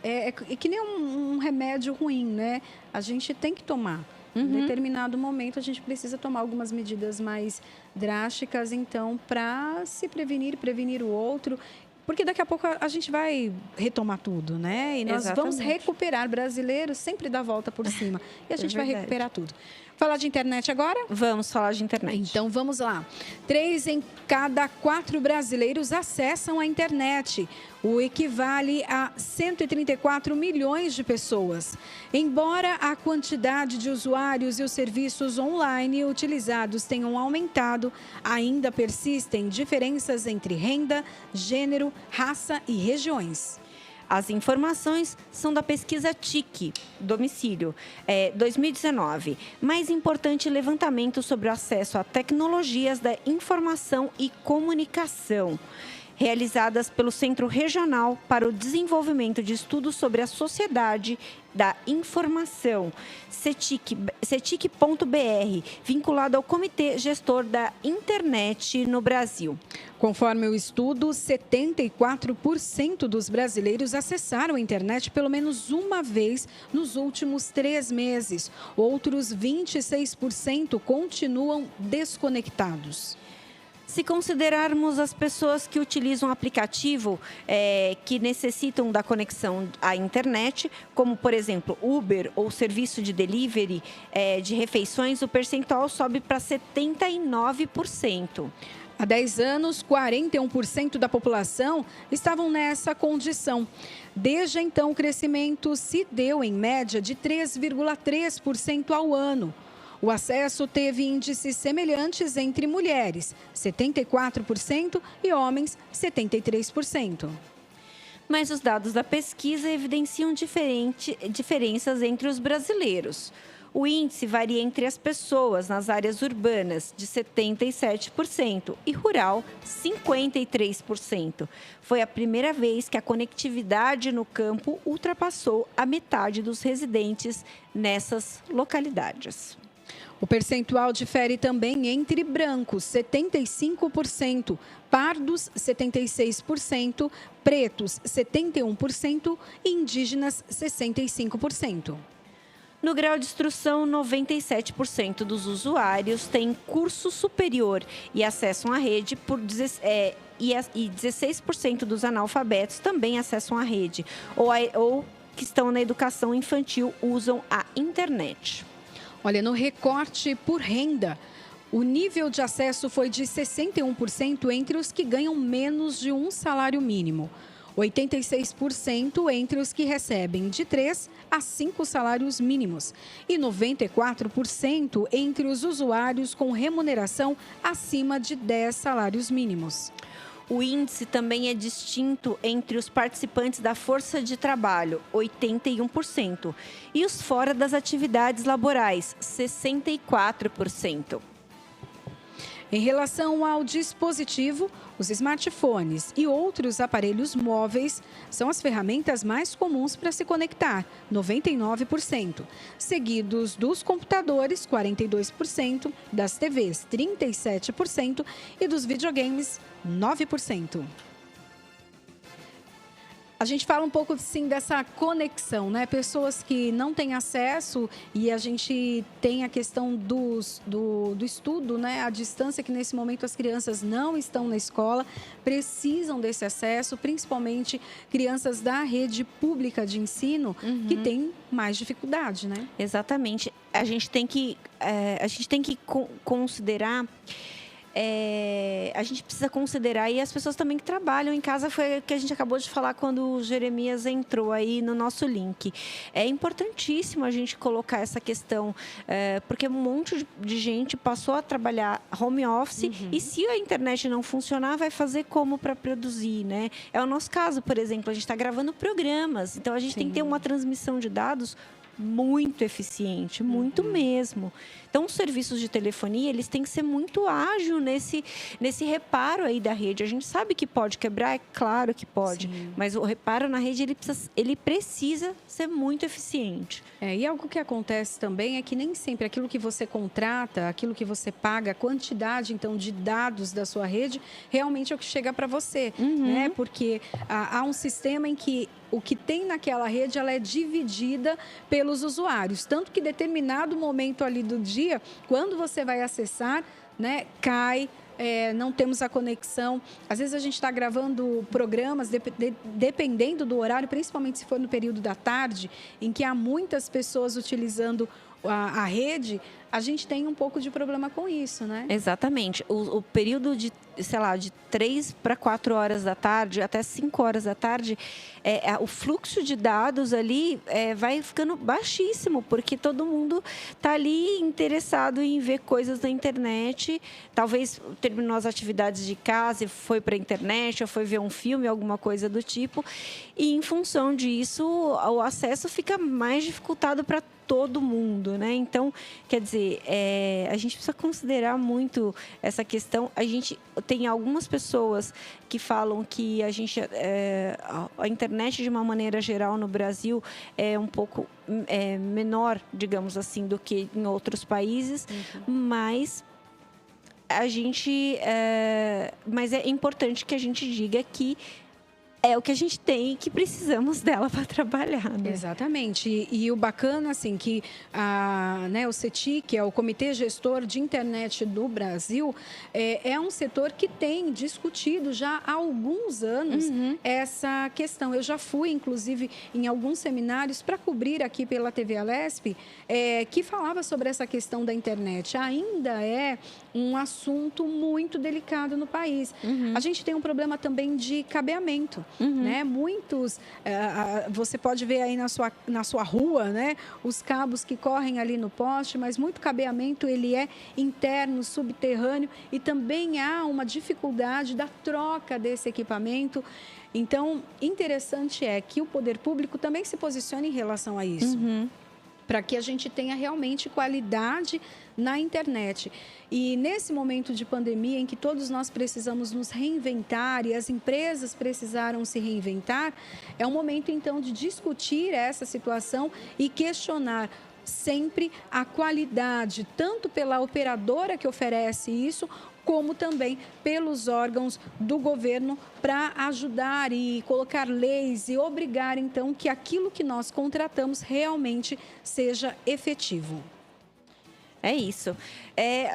é que nem um remédio ruim, né? A gente tem que tomar. Em determinado momento, a gente precisa tomar algumas medidas mais drásticas, então, para se prevenir o outro. Porque daqui a pouco a gente vai retomar tudo, né? E nós vamos recuperar. Brasileiros sempre dá a volta por cima. E a gente vai recuperar tudo. Falar de internet agora? Vamos falar de internet. Então, vamos lá. 3 em cada 4 brasileiros acessam a internet. O equivale a 134 milhões de pessoas. Embora a quantidade de usuários e os serviços online utilizados tenham aumentado, ainda persistem diferenças entre renda, gênero, raça e regiões. As informações são da pesquisa TIC, domicílio, 2019. Mais importante levantamento sobre o acesso a tecnologias da informação e comunicação, realizadas pelo Centro Regional para o Desenvolvimento de Estudos sobre a Sociedade da Informação, cetic.br, vinculado ao Comitê Gestor da Internet no Brasil. Conforme o estudo, 74% dos brasileiros acessaram a internet pelo menos uma vez nos últimos 3 meses. Outros 26% continuam desconectados. Se considerarmos as pessoas que utilizam o aplicativo que necessitam da conexão à internet, como, por exemplo, Uber ou serviço de delivery de refeições, o percentual sobe para 79%. Há 10 anos, 41% da população estavam nessa condição. Desde então, o crescimento se deu em média de 3,3% ao ano. O acesso teve índices semelhantes entre mulheres, 74%, e homens, 73%. Mas os dados da pesquisa evidenciam diferenças entre os brasileiros. O índice varia entre as pessoas nas áreas urbanas, de 77%, e rural, 53%. Foi a primeira vez que a conectividade no campo ultrapassou a metade dos residentes nessas localidades. O percentual difere também entre brancos, 75%, pardos, 76%, pretos, 71% e indígenas, 65%. No grau de instrução, 97% dos usuários têm curso superior e acessam a rede e 16% dos analfabetos também acessam a rede ou que estão na educação infantil usam a internet. Olha, no recorte por renda, o nível de acesso foi de 61% entre os que ganham menos de um salário mínimo. 86% entre os que recebem de 3 a 5 salários mínimos e 94% entre os usuários com remuneração acima de 10 salários mínimos. O índice também é distinto entre os participantes da força de trabalho, 81%, e os fora das atividades laborais, 64%. Em relação ao dispositivo, os smartphones e outros aparelhos móveis são as ferramentas mais comuns para se conectar, 99%, seguidos dos computadores, 42%, das TVs, 37% e dos videogames, 9%. A gente fala um pouco, sim, dessa conexão, né? Pessoas que não têm acesso e a gente tem a questão do estudo, né? A distância que, nesse momento, as crianças não estão na escola, precisam desse acesso, principalmente crianças da rede pública de ensino, que têm mais dificuldade, né? Exatamente. A gente tem que considerar... a gente precisa considerar, e as pessoas também que trabalham em casa, foi o que a gente acabou de falar quando o Jeremias entrou aí no nosso link. É importantíssimo a gente colocar essa questão, porque um monte de gente passou a trabalhar home office e se a internet não funcionar, vai fazer como para produzir, né? É o nosso caso, por exemplo, a gente está gravando programas, então a gente tem que ter uma transmissão de dados muito eficiente, muito mesmo. Então, os serviços de telefonia, eles têm que ser muito ágil nesse reparo aí da rede. A gente sabe que pode quebrar, é claro que pode, mas o reparo na rede, ele precisa ser muito eficiente. E algo que acontece também é que nem sempre aquilo que você contrata, aquilo que você paga, a quantidade, então, de dados da sua rede, realmente é o que chega para você, né? Porque há um sistema em que o que tem naquela rede, ela é dividida pelos usuários. Tanto que, em determinado momento ali do dia, quando você vai acessar, né, cai, não temos a conexão. Às vezes, a gente está gravando programas, dependendo do horário, principalmente se for no período da tarde, em que há muitas pessoas utilizando a rede, a gente tem um pouco de problema com isso, né? Exatamente. O período de 3 para 4 horas da tarde, até 5 horas da tarde, o fluxo de dados ali vai ficando baixíssimo, porque todo mundo está ali interessado em ver coisas na internet. Talvez terminou as atividades de casa e foi para a internet, ou foi ver um filme, alguma coisa do tipo. E, em função disso, o acesso fica mais dificultado para todo mundo, né? Então, quer dizer, a gente precisa considerar muito essa questão. A gente tem algumas pessoas que falam que a internet, de uma maneira geral, no Brasil, é um pouco menor, digamos assim, do que em outros países, mas mas é importante que a gente diga que é o que a gente tem e que precisamos dela para trabalhar, né? Exatamente. E o bacana, assim, que o CETIC, que é o Comitê Gestor de Internet do Brasil, é um setor que tem discutido já há alguns anos essa questão. Eu já fui, inclusive, em alguns seminários para cobrir aqui pela TV Alesp, que falava sobre essa questão da internet. Ainda é um assunto muito delicado no país. A gente tem um problema também de cabeamento. Né? Muitos, você pode ver aí na sua rua, né? Os cabos que correm ali no poste, mas muito cabeamento ele é interno, subterrâneo, e também há uma dificuldade da troca desse equipamento. Então, interessante é que o poder público também se posicione em relação a isso. Para que a gente tenha realmente qualidade na internet. E nesse momento de pandemia, em que todos nós precisamos nos reinventar e as empresas precisaram se reinventar, é um momento, então, de discutir essa situação e questionar sempre a qualidade, tanto pela operadora que oferece isso, como também pelos órgãos do governo para ajudar e colocar leis e obrigar, então, que aquilo que nós contratamos realmente seja efetivo. É isso.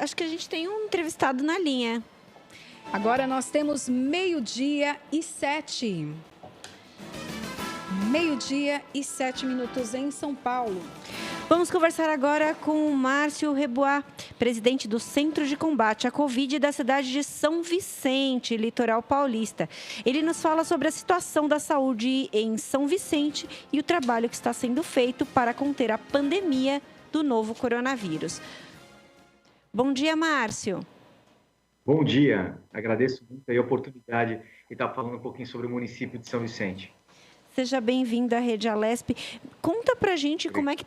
Acho que a gente tem um entrevistado na linha. Agora nós temos 12h07. 12h07 em São Paulo. Vamos conversar agora com o Márcio Rebois, presidente do Centro de Combate à Covid da cidade de São Vicente, litoral paulista. Ele nos fala sobre a situação da saúde em São Vicente e o trabalho que está sendo feito para conter a pandemia do novo coronavírus. Bom dia, Márcio. Bom dia. Agradeço muito a oportunidade de estar falando um pouquinho sobre o município de São Vicente. Seja bem-vindo à Rede Alesp. Conta pra gente como é que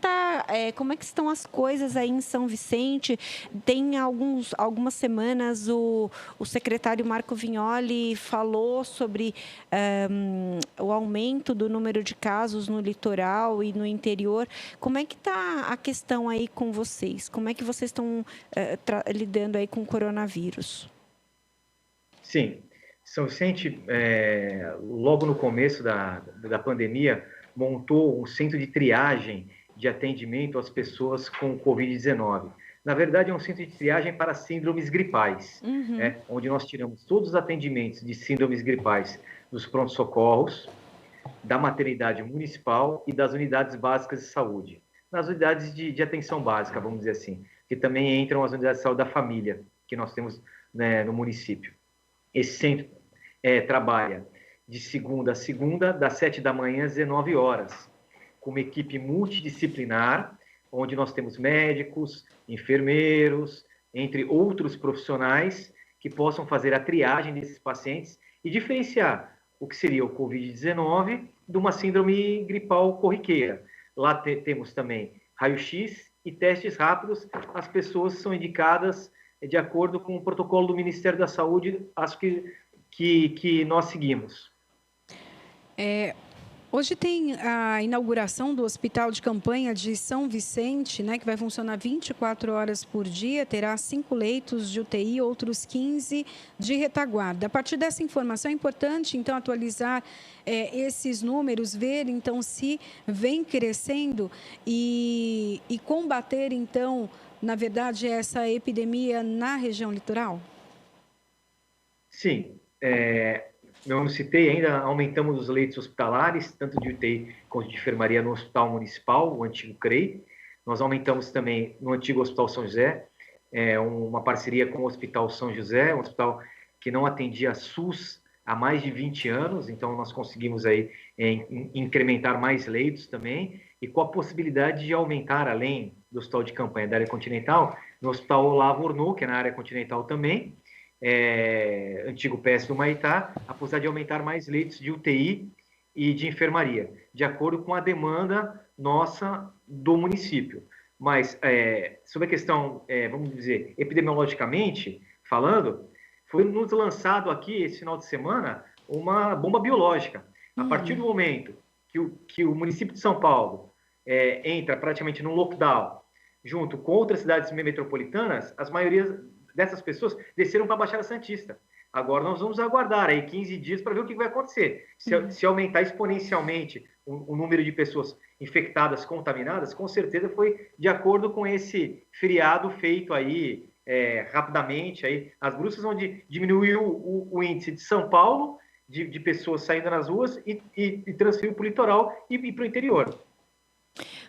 estão as coisas aí em São Vicente. Tem algumas semanas o secretário Marco Vignoli falou sobre o aumento do número de casos no litoral e no interior. Como é que está a questão aí com vocês? Como é que vocês estão lidando aí com o coronavírus? Sim. São Vicente, logo no começo da pandemia, montou um centro de triagem de atendimento às pessoas com Covid-19. Na verdade, é um centro de triagem para síndromes gripais, onde nós tiramos todos os atendimentos de síndromes gripais dos prontos-socorros, da maternidade municipal e das unidades básicas de saúde. Nas unidades de atenção básica, vamos dizer assim, que também entram as unidades de saúde da família, que nós temos, né, no município. Esse centro trabalha de segunda a segunda, das 7 da manhã às 19 horas, com uma equipe multidisciplinar, onde nós temos médicos, enfermeiros, entre outros profissionais que possam fazer a triagem desses pacientes e diferenciar o que seria o Covid-19 de uma síndrome gripal corriqueira. Lá temos também raio-x e testes rápidos. As pessoas são indicadas de acordo com o protocolo do Ministério da Saúde, acho que nós seguimos. Hoje tem a inauguração do Hospital de Campanha de São Vicente, né, que vai funcionar 24 horas por dia, terá 5 leitos de UTI e outros 15 de retaguarda. A partir dessa informação é importante, então, atualizar esses números, ver, então, se vem crescendo e combater, então, na verdade, essa epidemia na região litoral? Sim. Eu não citei ainda, aumentamos os leitos hospitalares, tanto de UTI quanto de enfermaria no Hospital Municipal, o antigo CREI. Nós aumentamos também no antigo Hospital São José, uma parceria com o Hospital São José, um hospital que não atendia SUS há mais de 20 anos, então nós conseguimos aí incrementar mais leitos também, e com a possibilidade de aumentar, além do Hospital de Campanha da área continental, no Hospital Olavo Ornô, que é na área continental também, antigo PS do Maitá, a possibilidade de aumentar mais leitos de UTI e de enfermaria, de acordo com a demanda nossa do município. Mas, sobre a questão, vamos dizer, epidemiologicamente falando, foi nos lançado aqui, esse final de semana, uma bomba biológica. A partir do momento que o município de São Paulo entra praticamente num lockdown, junto com outras cidades metropolitanas, as maiorias dessas pessoas desceram para a Baixada Santista. Agora nós vamos aguardar aí 15 dias para ver o que vai acontecer. Se aumentar exponencialmente o número de pessoas infectadas, contaminadas, com certeza foi de acordo com esse feriado feito aí rapidamente, aí, as Bruças, onde diminuiu o índice de São Paulo, de pessoas saindo nas ruas e transferiu para o litoral e para o interior.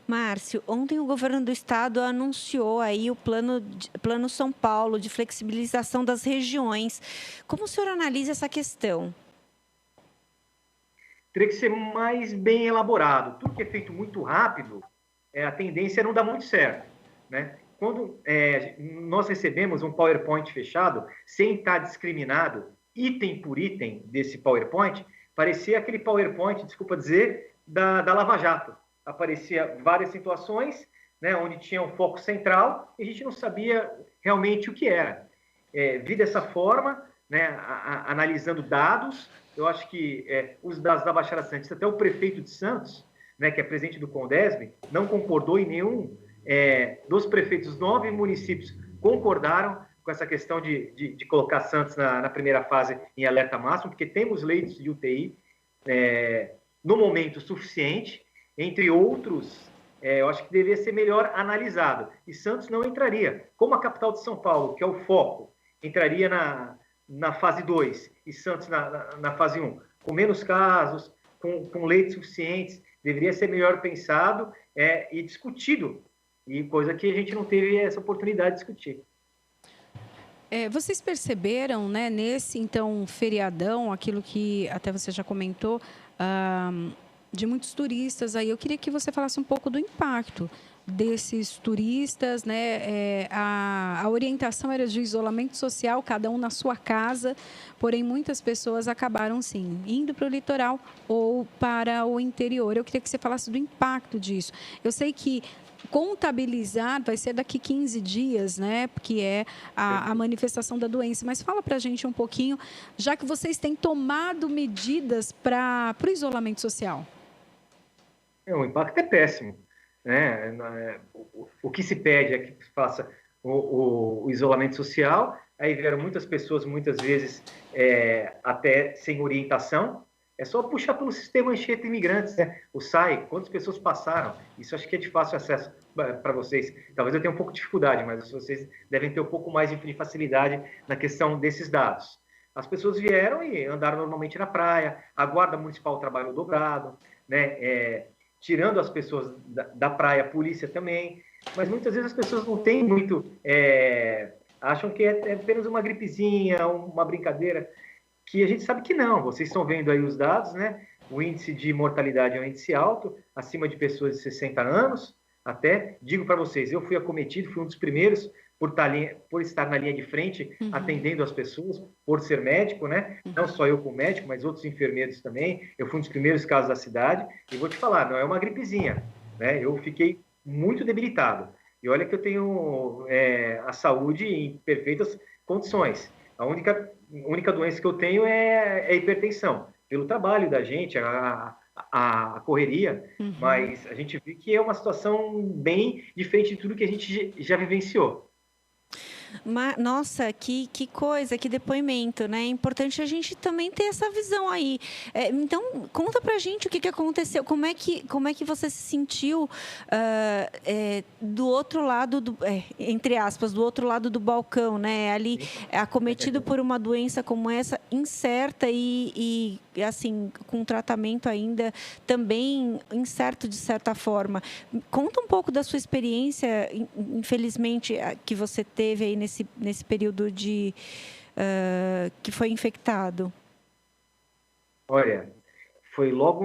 Márcio, ontem o governo do estado anunciou aí o plano São Paulo de flexibilização das regiões. Como o senhor analisa essa questão? Teria que ser mais bem elaborado. Tudo que é feito muito rápido, a tendência é não dar muito certo, né? Quando nós recebemos um PowerPoint fechado, sem estar discriminado, item por item desse PowerPoint, parecia aquele PowerPoint, desculpa dizer, da Lava Jato. Aparecia várias situações, né, onde tinha um foco central e a gente não sabia realmente o que era. Vi dessa forma, né, analisando dados, eu acho que os dados da Baixada Santista, até o prefeito de Santos, né, que é presidente do Condesb, não concordou em nenhum dos prefeitos, os 9 municípios concordaram com essa questão de colocar Santos na primeira fase em alerta máximo, porque temos leitos de UTI no momento suficiente, entre outros, eu acho que deveria ser melhor analisado. E Santos não entraria. Como a capital de São Paulo, que é o foco, entraria na fase 2 e Santos na fase 1, com menos casos, com leitos suficientes, deveria ser melhor pensado e discutido, e coisa que a gente não teve essa oportunidade de discutir. Vocês perceberam, né, nesse, então, feriadão, aquilo que até você já comentou, de muitos turistas aí, eu queria que você falasse um pouco do impacto desses turistas, né? A orientação era de isolamento social, cada um na sua casa, porém muitas pessoas acabaram, sim, indo para o litoral ou para o interior. Eu queria que você falasse do impacto disso. Eu sei que contabilizar vai ser daqui 15 dias, né? Porque é a manifestação da doença. Mas fala para a gente um pouquinho, já que vocês têm tomado medidas para o isolamento social. O impacto é péssimo, né? O que se pede é que faça o isolamento social. Aí vieram muitas pessoas, muitas vezes, até sem orientação. É só puxar pelo sistema Anchieta Imigrantes, né? O SAI, quantas pessoas passaram? Isso acho que é de fácil acesso para vocês. Talvez eu tenha um pouco de dificuldade, mas vocês devem ter um pouco mais de facilidade na questão desses dados. As pessoas vieram e andaram normalmente na praia, a Guarda Municipal trabalhou dobrado, né? Tirando as pessoas da praia, a polícia também, mas muitas vezes as pessoas não têm muito... acham que é apenas uma gripezinha, uma brincadeira, que a gente sabe que não. Vocês estão vendo aí os dados, né? O índice de mortalidade é um índice alto, acima de pessoas de 60 anos, até. Digo para vocês, eu fui acometido, fui um dos primeiros por estar na linha de frente, atendendo as pessoas, por ser médico, né? Não só eu como médico, mas outros enfermeiros também. Eu fui um dos primeiros casos da cidade. E vou te falar, não é uma gripezinha, né? Eu fiquei muito debilitado. E olha que eu tenho a saúde em perfeitas condições. A única doença que eu tenho é a hipertensão, pelo trabalho da gente, a correria, mas a gente vê que é uma situação bem diferente de tudo que a gente já vivenciou. Nossa, que coisa, que depoimento, né? É importante a gente também ter essa visão aí. Então, conta pra gente o que aconteceu, como é que você se sentiu do outro lado, entre aspas, do outro lado do balcão, né? Ali, acometido por uma doença como essa, incerta e assim, com tratamento ainda também incerto de certa forma. Conta um pouco da sua experiência, infelizmente, que você teve aí nesse período que foi infectado. Olha, foi logo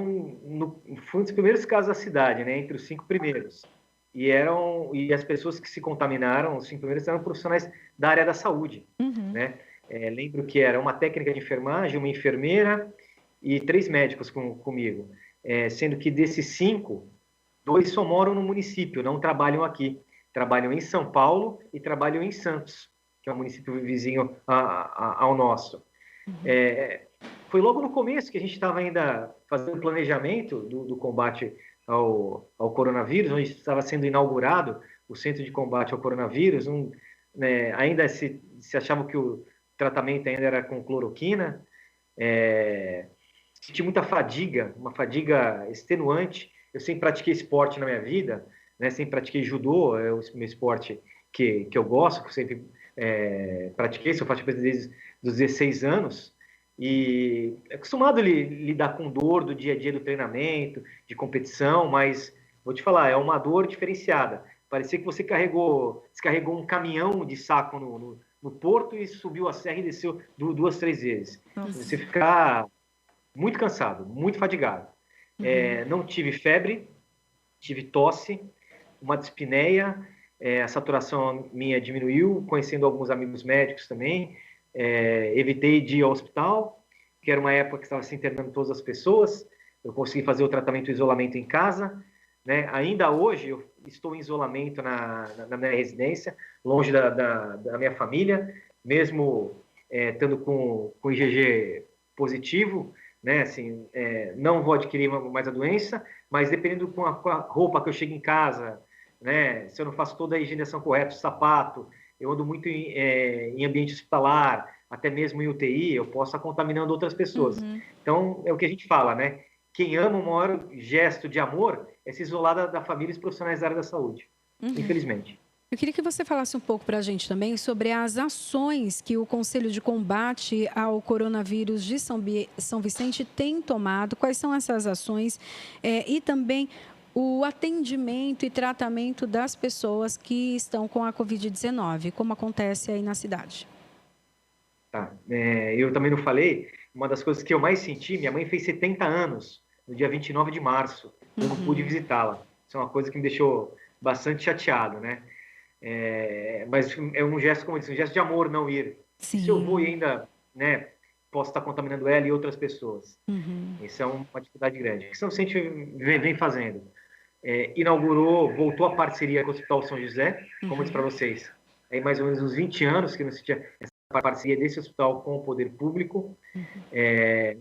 foi um dos primeiros casos da cidade, né? Entre os 5 primeiros. E as pessoas que se contaminaram, os 5 primeiros, eram profissionais da área da saúde, né? Lembro que era uma técnica de enfermagem, uma enfermeira e 3 médicos comigo. Sendo que desses 5, 2 só moram no município, não trabalham aqui. Trabalham em São Paulo e trabalham em Santos, que é um município vizinho ao nosso. Foi logo no começo que a gente estava ainda fazendo o planejamento do combate ao coronavírus, onde estava sendo inaugurado o Centro de Combate ao Coronavírus. Ainda se achava que o tratamento ainda era com cloroquina. Senti muita fadiga, uma fadiga extenuante. Eu sempre pratiquei esporte na minha vida, né? Sempre pratiquei judô, é o meu esporte que eu gosto, que eu sempre pratiquei, sou praticante desde os 16 anos, e acostumado a lidar com dor do dia a dia do treinamento, de competição, mas vou te falar, é uma dor diferenciada. Parecia que você descarregou um caminhão de saco no porto e subiu a serra e desceu 2, 3 vezes. Nossa. Você ficar muito cansado, muito fadigado. Não tive febre, tive tosse, uma dispneia, a saturação minha diminuiu, conhecendo alguns amigos médicos também, evitei de ir ao hospital, que era uma época que estava se internando todas as pessoas, eu consegui fazer o tratamento e isolamento em casa, né? Ainda hoje eu estou em isolamento na minha residência, longe da minha família, mesmo estando com IgG positivo, né? Assim, não vou adquirir mais a doença, mas dependendo com a roupa que eu chego em casa, né? Se eu não faço toda a higienização correta, sapato, eu ando muito em ambiente hospitalar, até mesmo em UTI, eu posso estar contaminando outras pessoas. Então, é o que a gente fala, né? Quem ama, o maior gesto de amor é se isolar da família e dos profissionais da área da saúde, infelizmente. Eu queria que você falasse um pouco para a gente também sobre as ações que o Conselho de Combate ao Coronavírus de São Vicente tem tomado, quais são essas ações e também o atendimento e tratamento das pessoas que estão com a Covid-19, como acontece aí na cidade. Tá. Eu também não falei, uma das coisas que eu mais senti, minha mãe fez 70 anos, no dia 29 de março, eu não pude visitá-la. Isso é uma coisa que me deixou bastante chateado, né? Mas é um gesto, como eu disse, um gesto de amor não ir. Sim. Se eu vou e ainda, né, posso estar contaminando ela e outras pessoas. Isso é uma dificuldade grande. O que São Vicente vem fazendo? Voltou a parceria com o Hospital São José, como eu disse para vocês. Aí mais ou menos uns 20 anos que não se tinha essa parceria desse hospital com o poder público.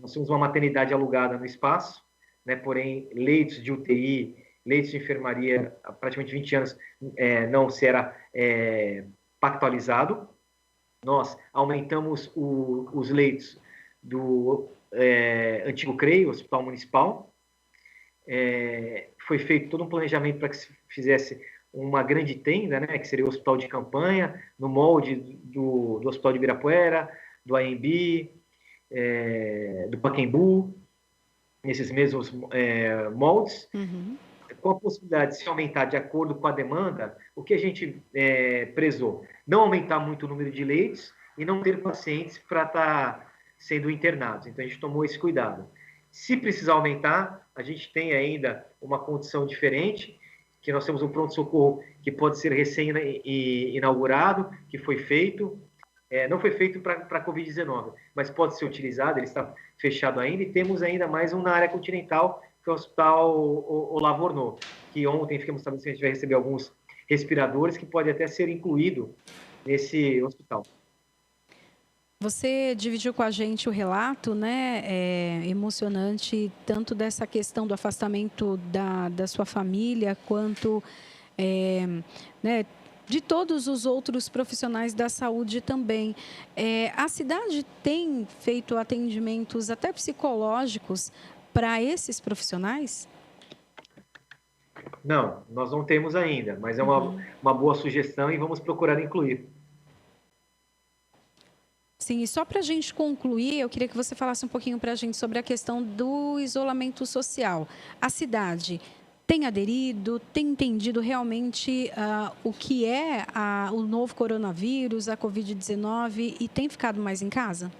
Nós temos uma maternidade alugada no espaço, né, porém leitos de UTI, leitos de enfermaria, há praticamente 20 anos não se era pactualizado. Nós aumentamos os leitos do antigo CREI, o Hospital Municipal. Foi feito todo um planejamento para que se fizesse uma grande tenda, né, que seria o hospital de campanha, no molde do Hospital de Ibirapuera, do AMB, do Pacaembu, nesses mesmos moldes. Com a possibilidade de se aumentar de acordo com a demanda, o que a gente prezou? Não aumentar muito o número de leitos e não ter pacientes para estar sendo internados. Então, a gente tomou esse cuidado. Se precisar aumentar, a gente tem ainda uma condição diferente, que nós temos um pronto-socorro que pode ser recém-inaugurado, que foi feito, não foi feito para a Covid-19, mas pode ser utilizado, ele está fechado ainda, e temos ainda mais um na área continental, que é o Hospital Olavo Ornô, que ontem ficamos sabendo que a gente vai receber alguns respiradores, que pode até ser incluído nesse hospital. Você dividiu com a gente o relato, né, emocionante, tanto dessa questão do afastamento da sua família, quanto né, de todos os outros profissionais da saúde também. A cidade tem feito atendimentos até psicológicos para esses profissionais? Não, nós não temos ainda, mas é uma boa sugestão e vamos procurar incluir. Sim, e só para a gente concluir, eu queria que você falasse um pouquinho para a gente sobre a questão do isolamento social. A cidade tem aderido, tem entendido realmente o que é o novo coronavírus, a Covid-19, e tem ficado mais em casa?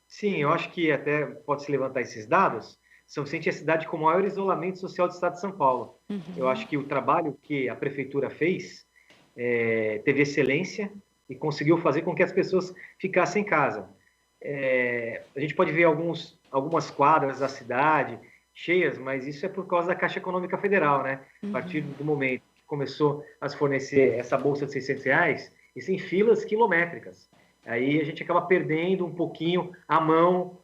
Sim, eu acho que até pode-se levantar esses dados. São Vicente é a cidade com o maior isolamento social do estado de São Paulo. Eu acho que o trabalho que a prefeitura fez teve excelência e conseguiu fazer com que as pessoas ficassem em casa. A gente pode ver algumas quadras da cidade cheias, mas isso é por causa da Caixa Econômica Federal, né? A partir do momento que começou a se fornecer essa bolsa de R$600, e sem filas quilométricas. Aí a gente acaba perdendo um pouquinho a mão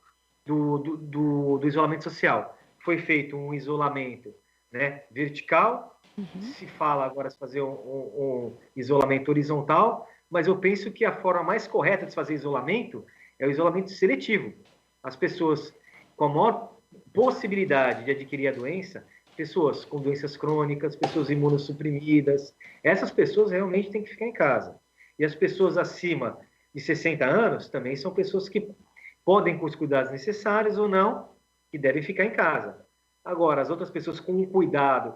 do isolamento social. Foi feito um isolamento, né, vertical, se fala agora de fazer um isolamento horizontal, mas eu penso que a forma mais correta de fazer isolamento é o isolamento seletivo. As pessoas com a maior possibilidade de adquirir a doença, pessoas com doenças crônicas, pessoas imunossuprimidas, essas pessoas realmente têm que ficar em casa. E as pessoas acima de 60 anos também são pessoas que podem com os cuidados necessários ou não, que devem ficar em casa. Agora, as outras pessoas com um cuidado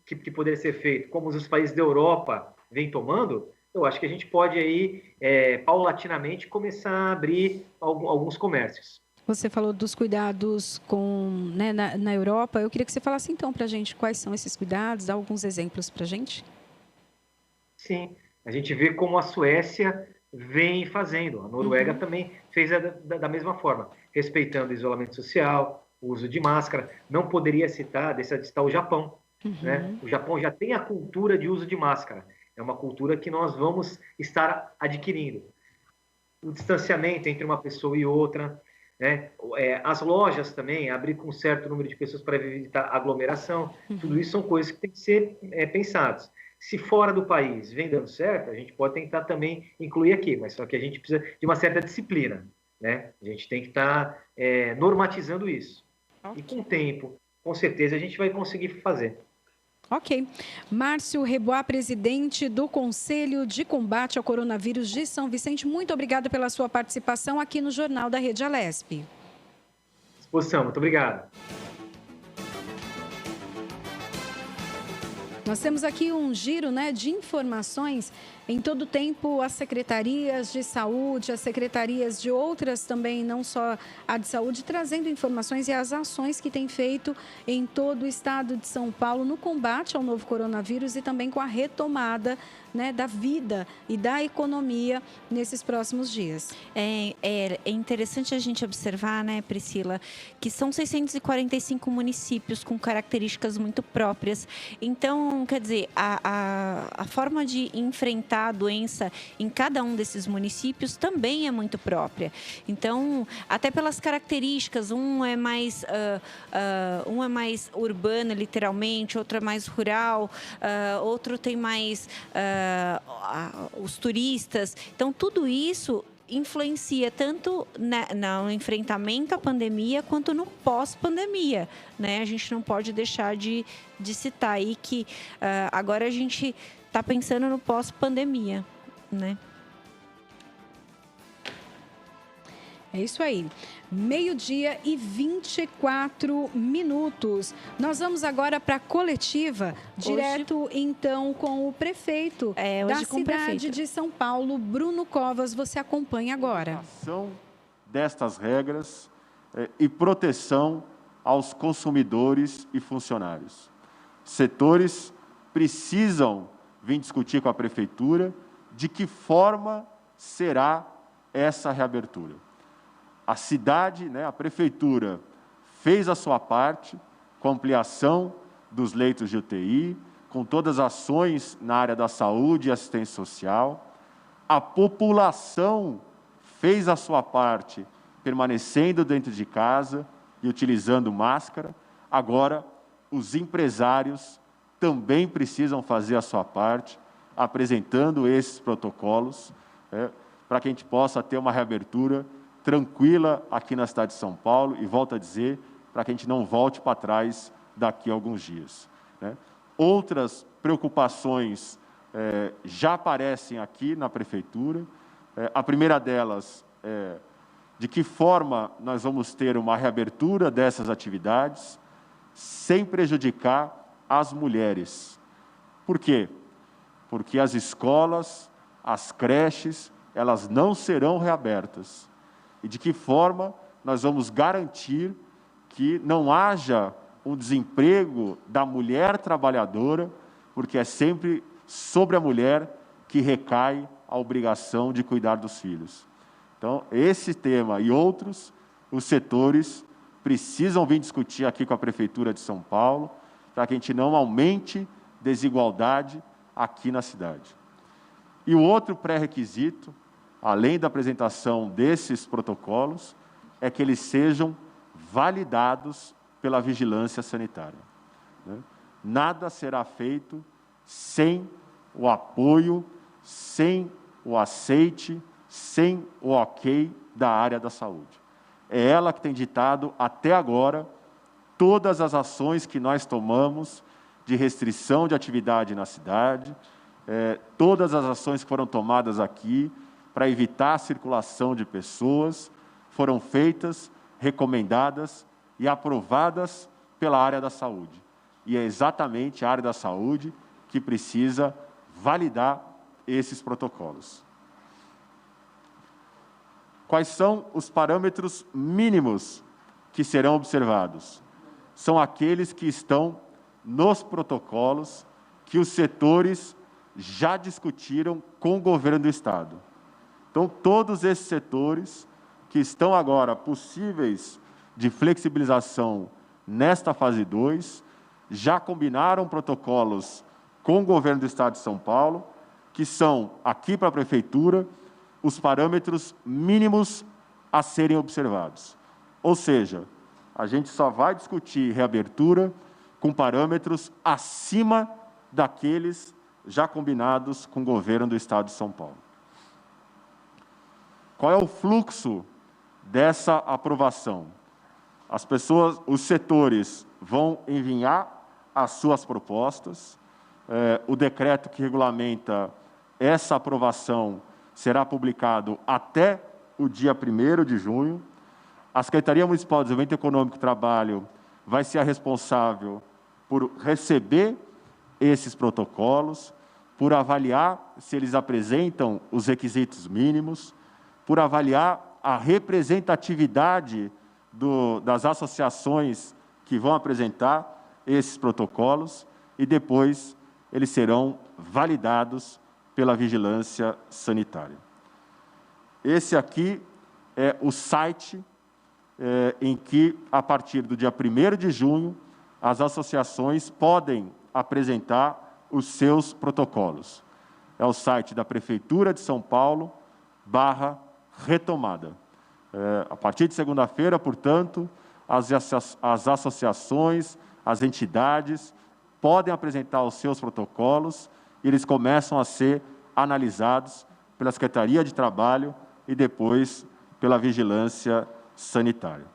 que poderia ser feito, como os países da Europa vêm tomando, eu acho que a gente pode aí, paulatinamente, começar a abrir alguns comércios. Você falou dos cuidados na Europa. Eu queria que você falasse então para a gente quais são esses cuidados, dá alguns exemplos para a gente. Sim, a gente vê como a Suécia vem fazendo. A Noruega também fez da mesma forma, respeitando o isolamento social, o uso de máscara. Não poderia deixar de citar o Japão. Né? O Japão já tem a cultura de uso de máscara. É uma cultura que nós vamos estar adquirindo. O distanciamento entre uma pessoa e outra, né? As lojas também, abrir com um certo número de pessoas para evitar aglomeração, tudo isso são coisas que têm que ser pensadas. Se fora do país vem dando certo, a gente pode tentar também incluir aqui, mas só que a gente precisa de uma certa disciplina, né? A gente tem que estar normatizando isso. Okay. E com o tempo, com certeza, a gente vai conseguir fazer. Ok. Márcio Rebois, presidente do Conselho de Combate ao Coronavírus de São Vicente, muito obrigada pela sua participação aqui no Jornal da Rede Alesp. Disposição, muito obrigado. Nós temos aqui um giro, né, de informações. Em todo o tempo, as secretarias de saúde, as secretarias de outras também, não só a de saúde, trazendo informações e as ações que tem feito em todo o estado de São Paulo no combate ao novo coronavírus e também com a retomada, né, da vida e da economia nesses próximos dias. É interessante a gente observar, né, Priscila, que são 645 municípios com características muito próprias. Então, quer dizer, a forma de enfrentar a doença em cada um desses municípios também é muito própria. Então, até pelas características, um é mais urbano, literalmente, outro é mais rural, outro tem mais os turistas. Então, tudo isso influencia tanto no enfrentamento à pandemia quanto no pós-pandemia, né? A gente não pode deixar de citar aí que agora a gente está pensando no pós-pandemia, né? É isso aí. 12h24. Nós vamos agora para a coletiva, direto então com o prefeito da cidade de São Paulo, Bruno Covas. Você acompanha agora. Ação destas regras e proteção aos consumidores e funcionários. Setores precisam vir discutir com a prefeitura de que forma será essa reabertura. A cidade, né, a prefeitura, fez a sua parte com ampliação dos leitos de UTI, com todas as ações na área da saúde e assistência social. A população fez a sua parte permanecendo dentro de casa e utilizando máscara. Agora, os empresários também precisam fazer a sua parte, apresentando esses protocolos, para que a gente possa ter uma reabertura tranquila aqui na cidade de São Paulo, e volto a dizer, para que a gente não volte para trás daqui a alguns dias, né? Outras preocupações já aparecem aqui na prefeitura. A primeira delas é de que forma nós vamos ter uma reabertura dessas atividades sem prejudicar as mulheres. Por quê? Porque as escolas, as creches, elas não serão reabertas. E de que forma nós vamos garantir que não haja um desemprego da mulher trabalhadora, porque é sempre sobre a mulher que recai a obrigação de cuidar dos filhos. Então, esse tema e outros, os setores precisam vir discutir aqui com a Prefeitura de São Paulo, para que a gente não aumente desigualdade aqui na cidade. E o outro pré-requisito, além da apresentação desses protocolos, é que eles sejam validados pela vigilância sanitária, né? Nada será feito sem o apoio, sem o aceite, sem o ok da área da saúde. É ela que tem ditado, até agora, todas as ações que nós tomamos de restrição de atividade na cidade, todas as ações que foram tomadas aqui para evitar a circulação de pessoas, foram feitas, recomendadas e aprovadas pela área da saúde. E é exatamente a área da saúde que precisa validar esses protocolos. Quais são os parâmetros mínimos que serão observados? São aqueles que estão nos protocolos que os setores já discutiram com o governo do Estado. Então, todos esses setores que estão agora possíveis de flexibilização nesta fase 2, já combinaram protocolos com o governo do Estado de São Paulo, que são, aqui para a Prefeitura, os parâmetros mínimos a serem observados. Ou seja, a gente só vai discutir reabertura com parâmetros acima daqueles já combinados com o governo do Estado de São Paulo. Qual é o fluxo dessa aprovação? Os setores vão enviar as suas propostas, o decreto que regulamenta essa aprovação será publicado até o dia 1º de junho. A Secretaria Municipal de Desenvolvimento Econômico e Trabalho vai ser a responsável por receber esses protocolos, por avaliar se eles apresentam os requisitos mínimos, por avaliar a representatividade das associações que vão apresentar esses protocolos e depois eles serão validados pela vigilância sanitária. Esse aqui é o site em que, a partir do dia 1º de junho, as associações podem apresentar os seus protocolos. É o site da Prefeitura de São Paulo, /retomada. A partir de segunda-feira, portanto, as associações, as entidades podem apresentar os seus protocolos e eles começam a ser analisados pela Secretaria de Trabalho e depois pela Vigilância Sanitária.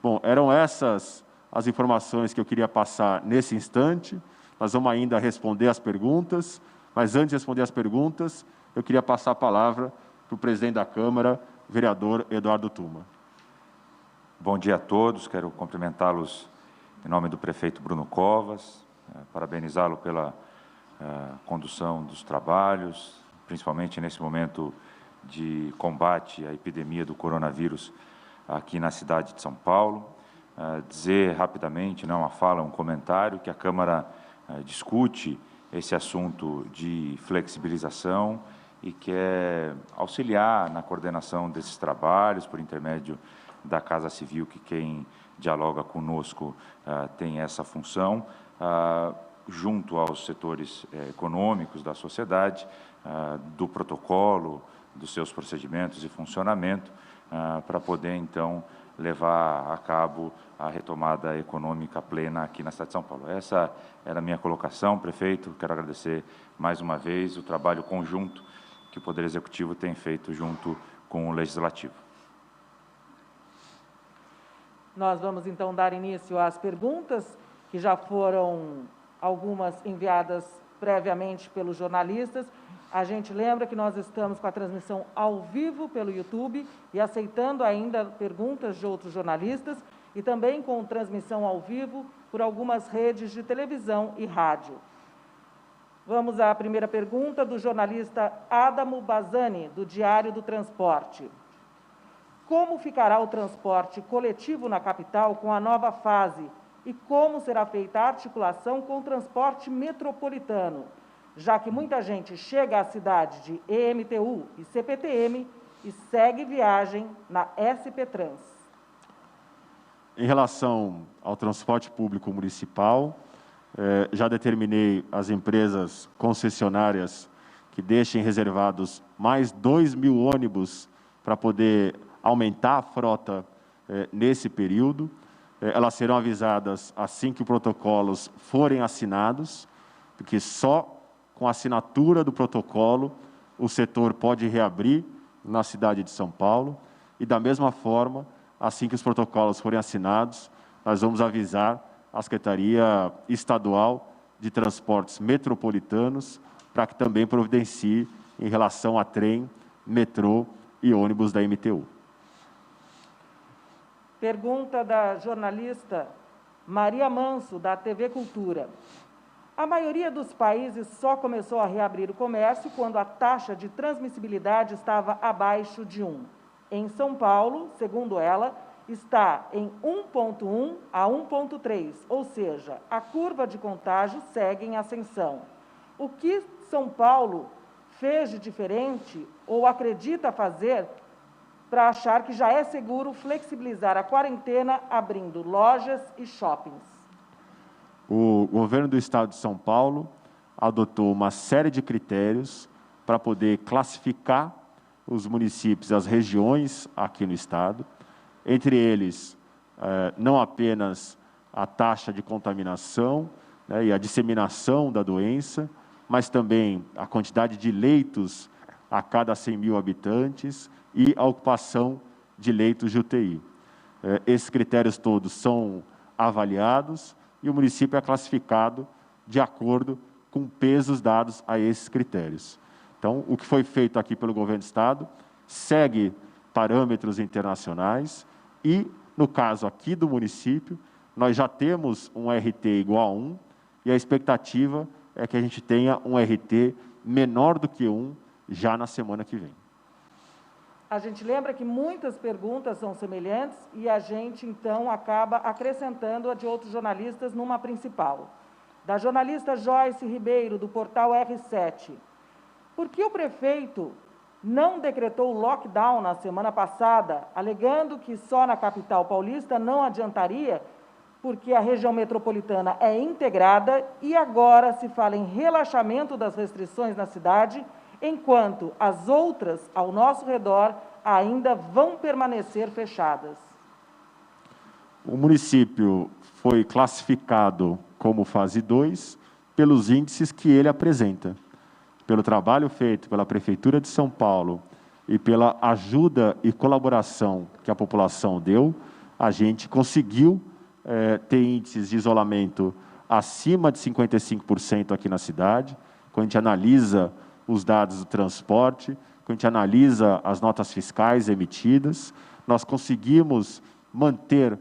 Bom, eram essas as informações que eu queria passar nesse instante. Nós vamos ainda responder as perguntas, mas antes de responder as perguntas, eu queria passar a palavra para o presidente da Câmara, vereador Eduardo Tuma. Bom dia a todos, quero cumprimentá-los em nome do prefeito Bruno Covas, parabenizá-lo pela condução dos trabalhos, principalmente nesse momento de combate à epidemia do coronavírus aqui na cidade de São Paulo. Dizer rapidamente, não uma fala, um comentário, que a Câmara discute esse assunto de flexibilização e quer auxiliar na coordenação desses trabalhos por intermédio da Casa Civil, que quem dialoga conosco tem essa função, junto aos setores econômicos da sociedade, do protocolo, dos seus procedimentos e funcionamento, para poder, então, levar a cabo a retomada econômica plena aqui na cidade de São Paulo. Essa era a minha colocação, prefeito. Quero agradecer mais uma vez o trabalho conjunto que o Poder Executivo tem feito junto com o Legislativo. Nós vamos, então, dar início às perguntas, que já foram algumas enviadas previamente pelos jornalistas. A gente lembra que nós estamos com a transmissão ao vivo pelo YouTube e aceitando ainda perguntas de outros jornalistas e também com transmissão ao vivo por algumas redes de televisão e rádio. Vamos à primeira pergunta do jornalista Adamo Bazani, do Diário do Transporte. Como ficará o transporte coletivo na capital com a nova fase e como será feita a articulação com o transporte metropolitano, já que muita gente chega à cidade de EMTU e CPTM e segue viagem na SP Trans? Em relação ao transporte público municipal, já determinei as empresas concessionárias que deixem reservados mais 2.000 ônibus para poder aumentar a frota nesse período. Elas serão avisadas assim que os protocolos forem assinados, porque só com a assinatura do protocolo o setor pode reabrir na cidade de São Paulo. E, da mesma forma, assim que os protocolos forem assinados, nós vamos avisar a Secretaria Estadual de Transportes Metropolitanos para que também providencie em relação a trem, metrô e ônibus da MTU. Pergunta da jornalista Maria Manso, da TV Cultura. A maioria dos países só começou a reabrir o comércio quando a taxa de transmissibilidade estava abaixo de 1. Em São Paulo, segundo ela, está em 1,1 a 1,3, ou seja, a curva de contágio segue em ascensão. O que São Paulo fez de diferente ou acredita fazer para achar que já é seguro flexibilizar a quarentena abrindo lojas e shoppings? O governo do Estado de São Paulo adotou uma série de critérios para poder classificar os municípios, as regiões aqui no Estado, entre eles não apenas a taxa de contaminação, né, e a disseminação da doença, mas também a quantidade de leitos a cada 100 mil habitantes e a ocupação de leitos de UTI. Esses critérios todos são avaliados e o município é classificado de acordo com pesos dados a esses critérios. Então, o que foi feito aqui pelo governo do Estado segue parâmetros internacionais e, no caso aqui do município, nós já temos um RT igual a 1 e a expectativa é que a gente tenha um RT menor do que 1 já na semana que vem. A gente lembra que muitas perguntas são semelhantes e a gente, então, acaba acrescentando a de outros jornalistas numa principal. Da jornalista Joyce Ribeiro, do portal R7. Por que o prefeito não decretou o lockdown na semana passada, alegando que só na capital paulista não adiantaria, porque a região metropolitana é integrada e agora se fala em relaxamento das restrições na cidade, enquanto as outras ao nosso redor ainda vão permanecer fechadas? O município foi classificado como fase 2 pelos índices que ele apresenta. Pelo trabalho feito pela Prefeitura de São Paulo e pela ajuda e colaboração que a população deu, a gente conseguiu ter índices de isolamento acima de 55% aqui na cidade. Quando a gente analisa os dados do transporte, quando a gente analisa as notas fiscais emitidas, nós conseguimos manter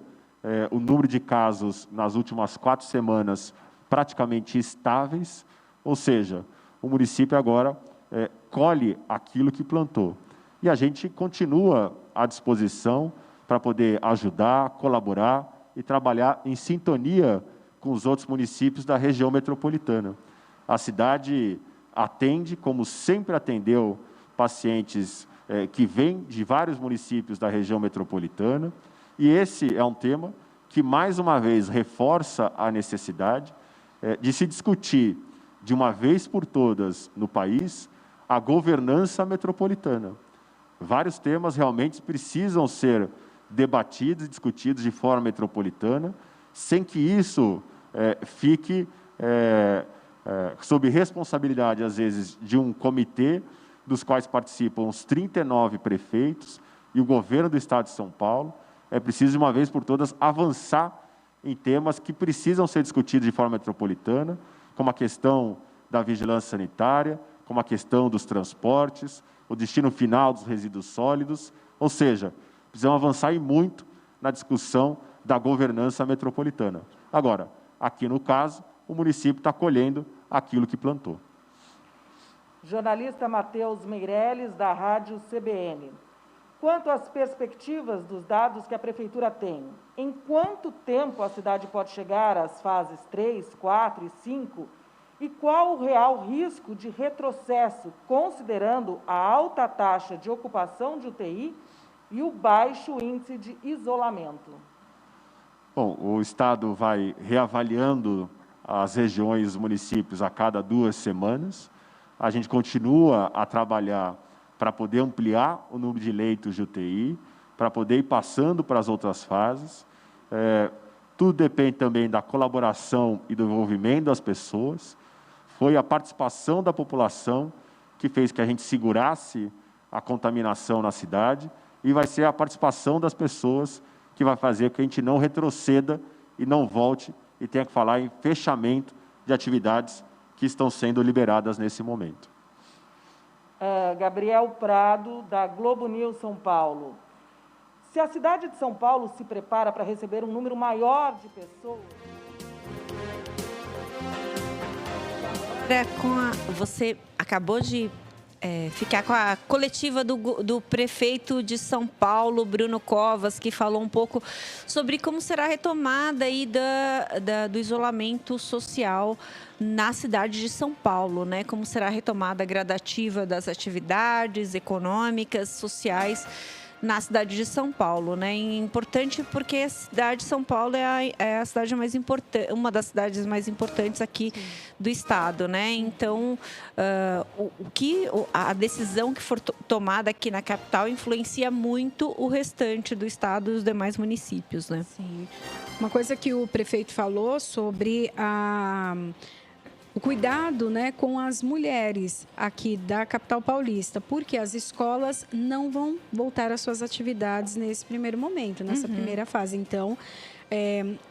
o número de casos nas últimas 4 semanas praticamente estáveis, ou seja, o município agora colhe aquilo que plantou. E a gente continua à disposição para poder ajudar, colaborar e trabalhar em sintonia com os outros municípios da região metropolitana. A cidade atende, como sempre atendeu, pacientes que vêm de vários municípios da região metropolitana, e esse é um tema que, mais uma vez, reforça a necessidade de se discutir, de uma vez por todas no país, a governança metropolitana. Vários temas realmente precisam ser debatidos e discutidos de forma metropolitana, sem que isso fique sob responsabilidade, às vezes, de um comitê, dos quais participam os 39 prefeitos e o governo do Estado de São Paulo. É preciso, de uma vez por todas, avançar em temas que precisam ser discutidos de forma metropolitana, como a questão da vigilância sanitária, como a questão dos transportes, o destino final dos resíduos sólidos, ou seja, precisamos avançar e muito na discussão da governança metropolitana. Agora, aqui no caso, o município está colhendo aquilo que plantou. Jornalista Matheus Meirelles, da Rádio CBN. Quanto às perspectivas dos dados que a Prefeitura tem, em quanto tempo a cidade pode chegar às fases 3, 4 e 5? E qual o real risco de retrocesso, considerando a alta taxa de ocupação de UTI e o baixo índice de isolamento? Bom, o Estado vai reavaliando as regiões e os municípios a cada 2 semanas. A gente continua a trabalhar para poder ampliar o número de leitos de UTI, para poder ir passando para as outras fases. Tudo depende também da colaboração e do envolvimento das pessoas. Foi a participação da população que fez que a gente segurasse a contaminação na cidade e vai ser a participação das pessoas que vai fazer com que a gente não retroceda e não volte e tenha que falar em fechamento de atividades que estão sendo liberadas nesse momento. Gabriel Prado, da Globo News São Paulo. Se a cidade de São Paulo se prepara para receber um número maior de pessoas... Você acabou de ficar com a coletiva do prefeito de São Paulo, Bruno Covas, que falou um pouco sobre como será a retomada aí do isolamento social na cidade de São Paulo, né? Como será a retomada gradativa das atividades econômicas, sociais na cidade de São Paulo, né? E importante porque a cidade de São Paulo é a cidade mais importante, uma das cidades mais importantes aqui do estado, né? Então, a decisão que for tomada aqui na capital influencia muito o restante do estado e os demais municípios, né? Sim. Uma coisa que o prefeito falou sobre o cuidado, né, com as mulheres aqui da capital paulista, porque as escolas não vão voltar às suas atividades nesse primeiro momento, nessa primeira fase. Então,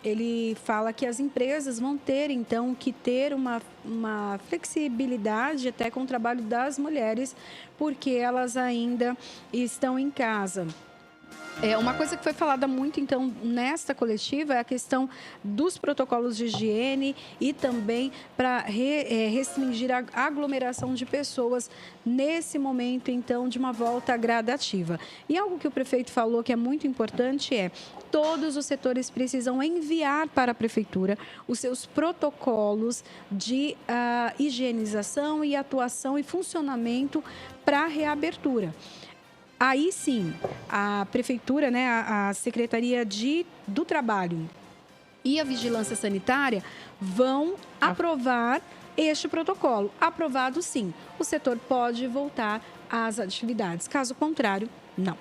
ele fala que as empresas vão ter, então, que ter uma flexibilidade até com o trabalho das mulheres, porque elas ainda estão em casa. Uma coisa que foi falada muito, então, nesta coletiva é a questão dos protocolos de higiene e também para restringir a aglomeração de pessoas nesse momento, então, de uma volta gradativa. E algo que o prefeito falou que é muito importante todos os setores precisam enviar para a prefeitura os seus protocolos de higienização e atuação e funcionamento para a reabertura. Aí sim, a prefeitura, né, a Secretaria do Trabalho e a Vigilância Sanitária vão aprovar este protocolo. Aprovado, sim, o setor pode voltar às atividades. Caso contrário, não.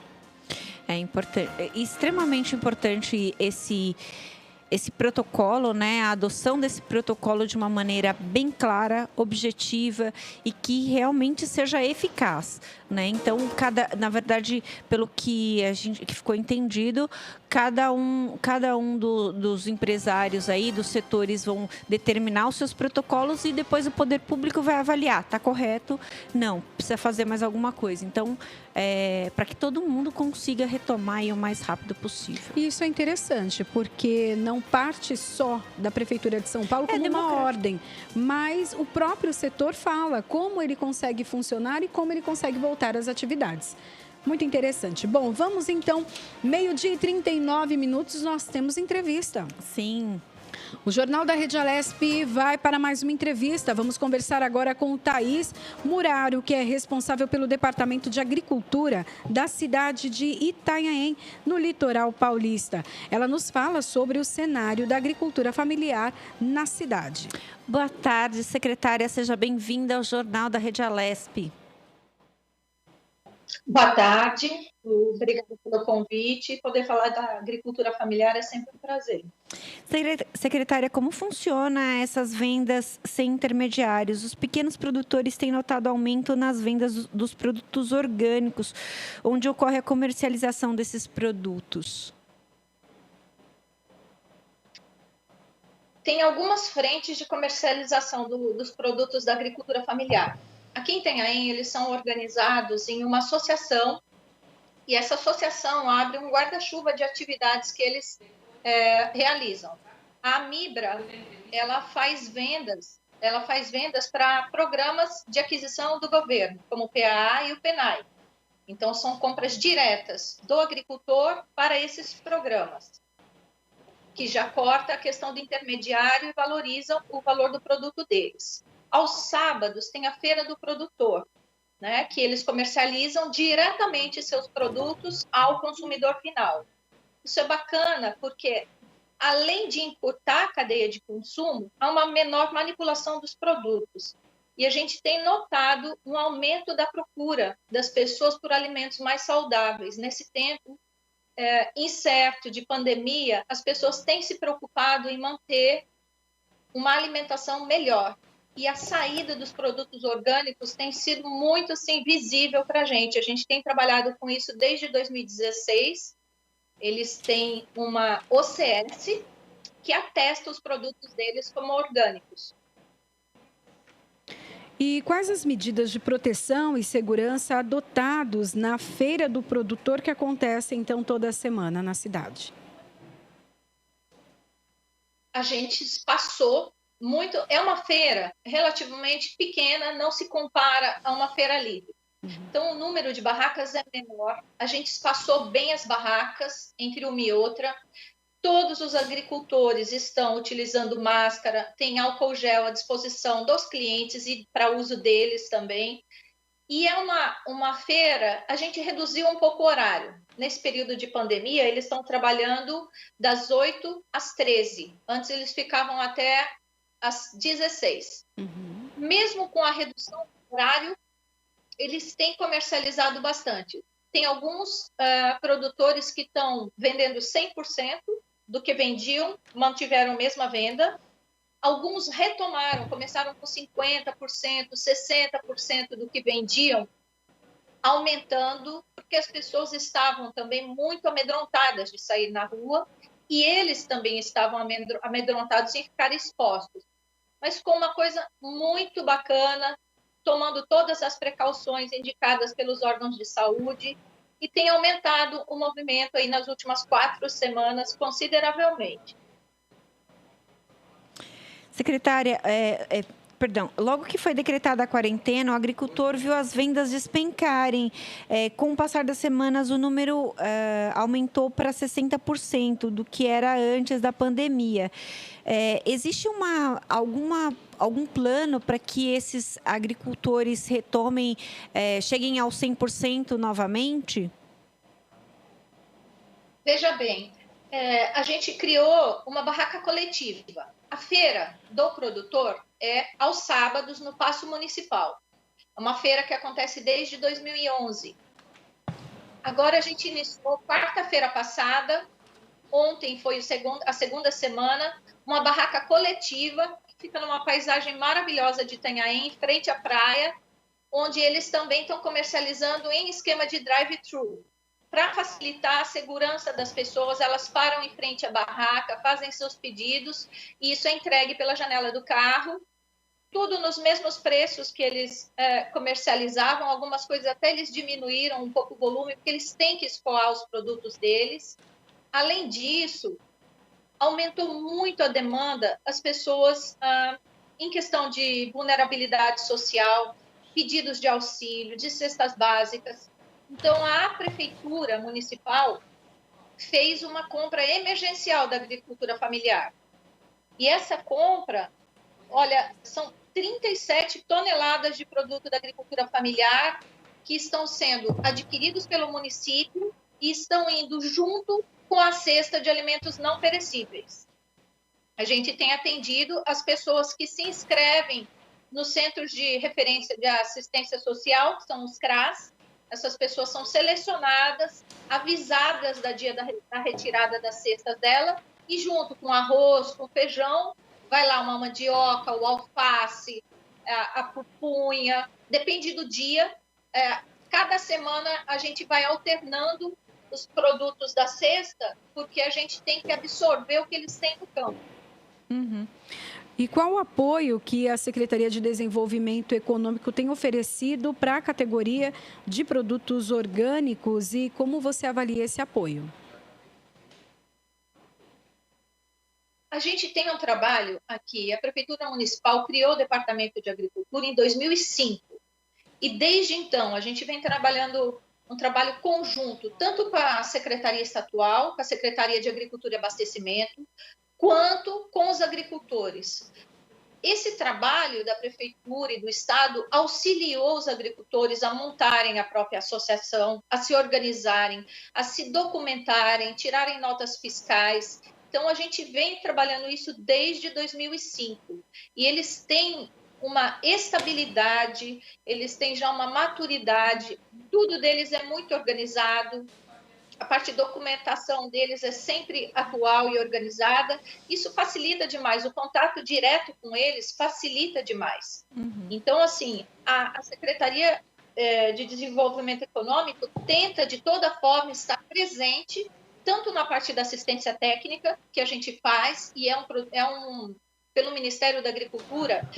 É importante, extremamente importante esse protocolo, né, a adoção desse protocolo de uma maneira bem clara, objetiva e que realmente seja eficaz, né? Então, na verdade, pelo que que ficou entendido, cada um dos empresários aí, dos setores vão determinar os seus protocolos e depois o poder público vai avaliar, está correto? Não, precisa fazer mais alguma coisa. Então, para que todo mundo consiga retomar aí o mais rápido possível. E isso é interessante, porque não parte só da Prefeitura de São Paulo como uma ordem, mas o próprio setor fala como ele consegue funcionar e como ele consegue voltar às atividades. Muito interessante. Bom, vamos então, 12h39, nós temos entrevista. Sim. O Jornal da Rede Alesp vai para mais uma entrevista. Vamos conversar agora com o Thaís Muraro, que é responsável pelo Departamento de Agricultura da cidade de Itanhaém, no litoral paulista. Ela nos fala sobre o cenário da agricultura familiar na cidade. Boa tarde, secretária. Seja bem-vinda ao Jornal da Rede Alesp. Boa tarde, obrigada pelo convite. Poder falar da agricultura familiar é sempre um prazer. Secretária, como funciona essas vendas sem intermediários? Os pequenos produtores têm notado aumento nas vendas dos produtos orgânicos, onde ocorre a comercialização desses produtos. Tem algumas frentes de comercialização dos produtos da agricultura familiar. Aqui em Itanhaém, eles são organizados em uma associação e essa associação abre um guarda-chuva de atividades que eles realizam. A Mibra, ela faz vendas para programas de aquisição do governo, como o PAA e o PENAI. Então, são compras diretas do agricultor para esses programas, que já corta a questão do intermediário e valorizam o valor do produto deles. Aos sábados tem a Feira do Produtor, né, que eles comercializam diretamente seus produtos ao consumidor final. Isso é bacana porque, além de encurtar a cadeia de consumo, há uma menor manipulação dos produtos. E a gente tem notado um aumento da procura das pessoas por alimentos mais saudáveis. Nesse tempo incerto de pandemia, as pessoas têm se preocupado em manter uma alimentação melhor. E a saída dos produtos orgânicos tem sido muito assim, visível para a gente. A gente tem trabalhado com isso desde 2016. Eles têm uma OCS que atesta os produtos deles como orgânicos. E quais as medidas de proteção e segurança adotados na Feira do Produtor que acontece, então, toda semana na cidade? A gente passou muito... É uma feira relativamente pequena, não se compara a uma feira livre. Então, o número de barracas é menor. A gente espaçou bem as barracas entre uma e outra. Todos os agricultores estão utilizando máscara, tem álcool gel à disposição dos clientes e para uso deles também. E é uma feira, a gente reduziu um pouco o horário. Nesse período de pandemia, eles estão trabalhando das 8 às 13. Antes eles ficavam até às 16. Mesmo com a redução do horário, eles têm comercializado bastante. Tem alguns produtores que estão vendendo 100% do que vendiam, mantiveram a mesma venda. Alguns retomaram, começaram com 50%, 60% do que vendiam, aumentando, porque as pessoas estavam também muito amedrontadas de sair na rua e eles também estavam amedrontados em ficar expostos. Mas ficou uma coisa muito bacana, tomando todas as precauções indicadas pelos órgãos de saúde, e tem aumentado o movimento aí nas últimas 4 semanas consideravelmente. Secretária, perdão, logo que foi decretada a quarentena, o agricultor viu as vendas despencarem. Com o passar das semanas, o número aumentou para 60% do que era antes da pandemia. Existe algum plano para que esses agricultores retomem, cheguem ao 100% novamente? Veja bem, a gente criou uma barraca coletiva. A feira do produtor é aos sábados no Paço Municipal. É uma feira que acontece desde 2011. Agora a gente iniciou quarta-feira passada, ontem foi a segunda semana, uma barraca coletiva que fica numa paisagem maravilhosa de Itanhaém, em frente à praia, onde eles também estão comercializando em esquema de drive-thru. Para facilitar a segurança das pessoas, elas param em frente à barraca, fazem seus pedidos e isso é entregue pela janela do carro, tudo nos mesmos preços que eles comercializavam. Algumas coisas até eles diminuíram um pouco o volume, porque eles têm que escoar os produtos deles. Além disso, aumentou muito a demanda, as pessoas, em questão de vulnerabilidade social, pedidos de auxílio, de cestas básicas. Então, a Prefeitura Municipal fez uma compra emergencial da agricultura familiar. E essa compra, olha, são 37 toneladas de produto da agricultura familiar que estão sendo adquiridos pelo município e estão indo junto com a cesta de alimentos não perecíveis. A gente tem atendido as pessoas que se inscrevem nos Centros de Referência de Assistência Social, que são os CRAS. Essas pessoas são selecionadas, avisadas da dia da retirada das cestas dela, e junto com arroz, com feijão, vai lá uma mandioca, o alface, a pupunha, depende do dia. Cada semana a gente vai alternando os produtos da cesta, porque a gente tem que absorver o que eles têm no campo. E qual o apoio que a Secretaria de Desenvolvimento Econômico tem oferecido para a categoria de produtos orgânicos e como você avalia esse apoio? A gente tem um trabalho aqui, a Prefeitura Municipal criou o Departamento de Agricultura em 2005. E desde então a gente vem trabalhando um trabalho conjunto, tanto com a Secretaria Estadual, com a Secretaria de Agricultura e Abastecimento, quanto com os agricultores. Esse trabalho da Prefeitura e do Estado auxiliou os agricultores a montarem a própria associação, a se organizarem, a se documentarem, tirarem notas fiscais. Então, a gente vem trabalhando isso desde 2005. E eles têm uma estabilidade, eles têm já uma maturidade, tudo deles é muito organizado. A parte de documentação deles é sempre atual e organizada. Isso facilita demais. O contato direto com eles facilita demais. Então, assim, a Secretaria de Desenvolvimento Econômico tenta, de toda forma, estar presente, tanto na parte da assistência técnica, que a gente faz, e pelo Ministério da Agricultura,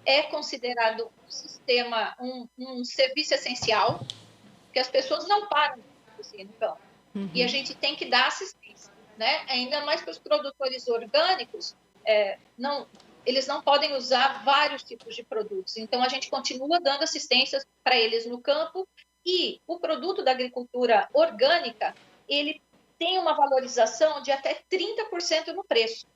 é considerado um sistema, um serviço essencial, que as pessoas não param de produzir no campo. E a gente tem que dar assistência, né? Ainda mais para os produtores orgânicos, eles não podem usar vários tipos de produtos. Então, a gente continua dando assistência para eles no campo, e o produto da agricultura orgânica, ele tem uma valorização de até 30% no preço.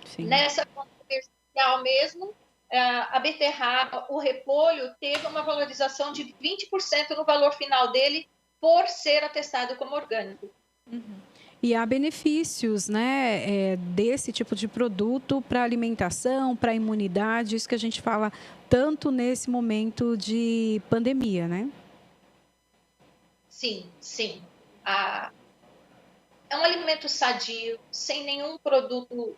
Sim. Nessa conta comercial mesmo, a beterraba, o repolho, teve uma valorização de 20% no valor final dele por ser atestado como orgânico. E há benefícios, né, desse tipo de produto para alimentação, para imunidade, isso que a gente fala tanto nesse momento de pandemia, né? Sim, sim. É um alimento sadio, sem nenhum produto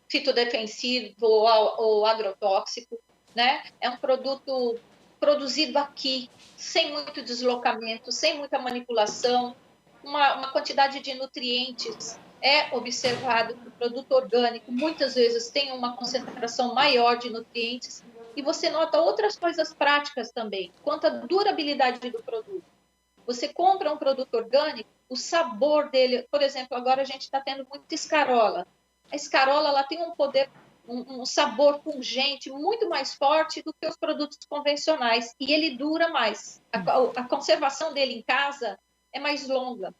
fitodefensivo ou agrotóxico, né? É um produto produzido aqui, sem muito deslocamento, sem muita manipulação, uma quantidade de nutrientes é observado que o produto orgânico muitas vezes tem uma concentração maior de nutrientes e você nota outras coisas práticas também, quanto à durabilidade do produto. Você compra um produto orgânico, o sabor dele, por exemplo, agora a gente está tendo muita escarola. A escarola ela tem um poder, um sabor pungente muito mais forte do que os produtos convencionais e ele dura mais. A conservação dele em casa é mais longa.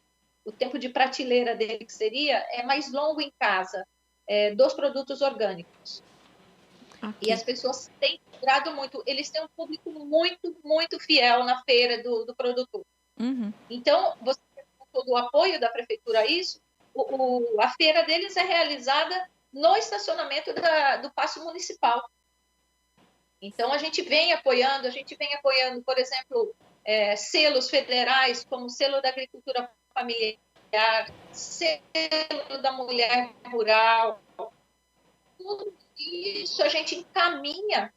O tempo de prateleira dele que seria é mais longo em casa dos produtos orgânicos. E as pessoas têm procurado muito. Eles têm um público muito, muito fiel na feira do produtor. Então, você tem todo o apoio da prefeitura a isso. A feira deles é realizada no estacionamento do Paço Municipal. Então, a gente vem apoiando, por exemplo, selos federais, como o selo da agricultura familiar, selo da mulher rural. Tudo isso a gente encaminha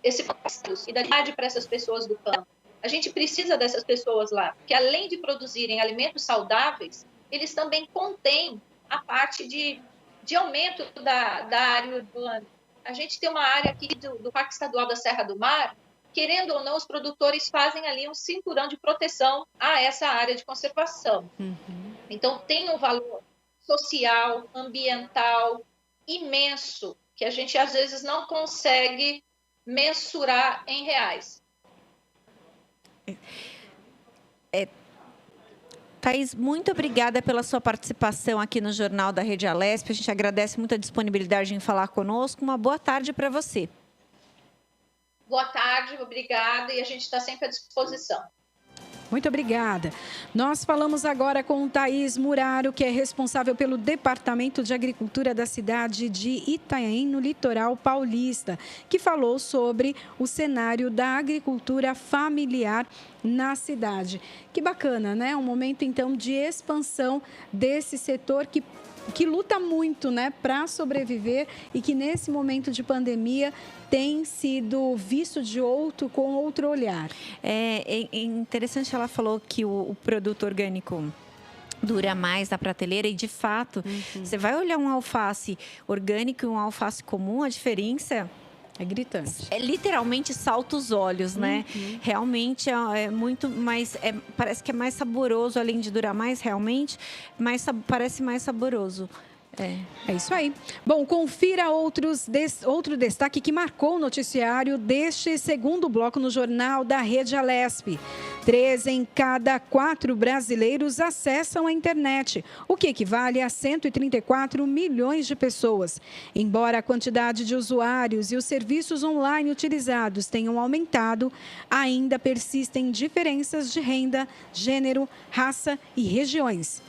esse passo e dá para essas pessoas do campo. A gente precisa dessas pessoas lá, porque além de produzirem alimentos saudáveis, eles também contêm a parte de aumento da área urbana. A gente tem uma área aqui do Parque Estadual da Serra do Mar, querendo ou não, os produtores fazem ali um cinturão de proteção a essa área de conservação. Então, tem um valor social, ambiental imenso, que a gente às vezes não consegue mensurar em reais. Thaís, muito obrigada pela sua participação aqui no Jornal da Rede Alesp. A gente agradece muito a disponibilidade em falar conosco. Uma boa tarde para você. Boa tarde, obrigada, e a gente está sempre à disposição. Muito obrigada. Nós falamos agora com Thaís Muraro, que é responsável pelo Departamento de Agricultura da cidade de Itanhaém, no litoral paulista, que falou sobre o cenário da agricultura familiar na cidade. Que bacana, né? Um momento, então, de expansão desse setor que luta muito, né, para sobreviver e que nesse momento de pandemia tem sido visto com outro olhar. É interessante, ela falou que o produto orgânico dura mais na prateleira e, de fato, você vai olhar um alface orgânico e um alface comum, a diferença é gritante. Literalmente salta os olhos, né? Realmente é muito mais... parece que é mais saboroso, além de durar mais, realmente, parece mais saboroso. É isso aí. Bom, confira outro destaque que marcou o noticiário deste segundo bloco no Jornal da Rede Alesp. 3 em cada 4 brasileiros acessam a internet, o que equivale a 134 milhões de pessoas. Embora a quantidade de usuários e os serviços online utilizados tenham aumentado, ainda persistem diferenças de renda, gênero, raça e regiões.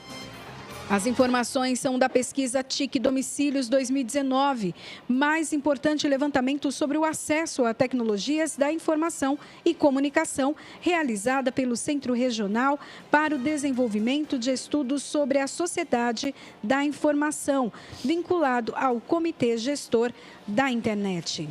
As informações são da pesquisa TIC Domicílios 2019, mais importante levantamento sobre o acesso a tecnologias da informação e comunicação, realizada pelo Centro Regional para o Desenvolvimento de Estudos sobre a Sociedade da Informação, vinculado ao Comitê Gestor da Internet.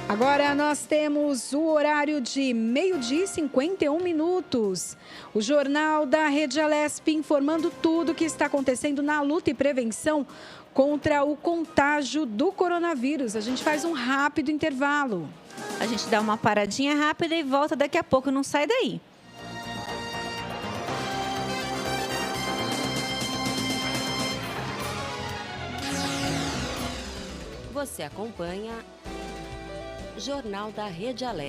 Agora nós temos o horário de 12h51. O Jornal da Rede Alesp informando tudo o que está acontecendo na luta e prevenção contra o contágio do coronavírus. A gente faz um rápido intervalo. A gente dá uma paradinha rápida e volta daqui a pouco. Não sai daí. Você acompanha Jornal da Rede Alesp.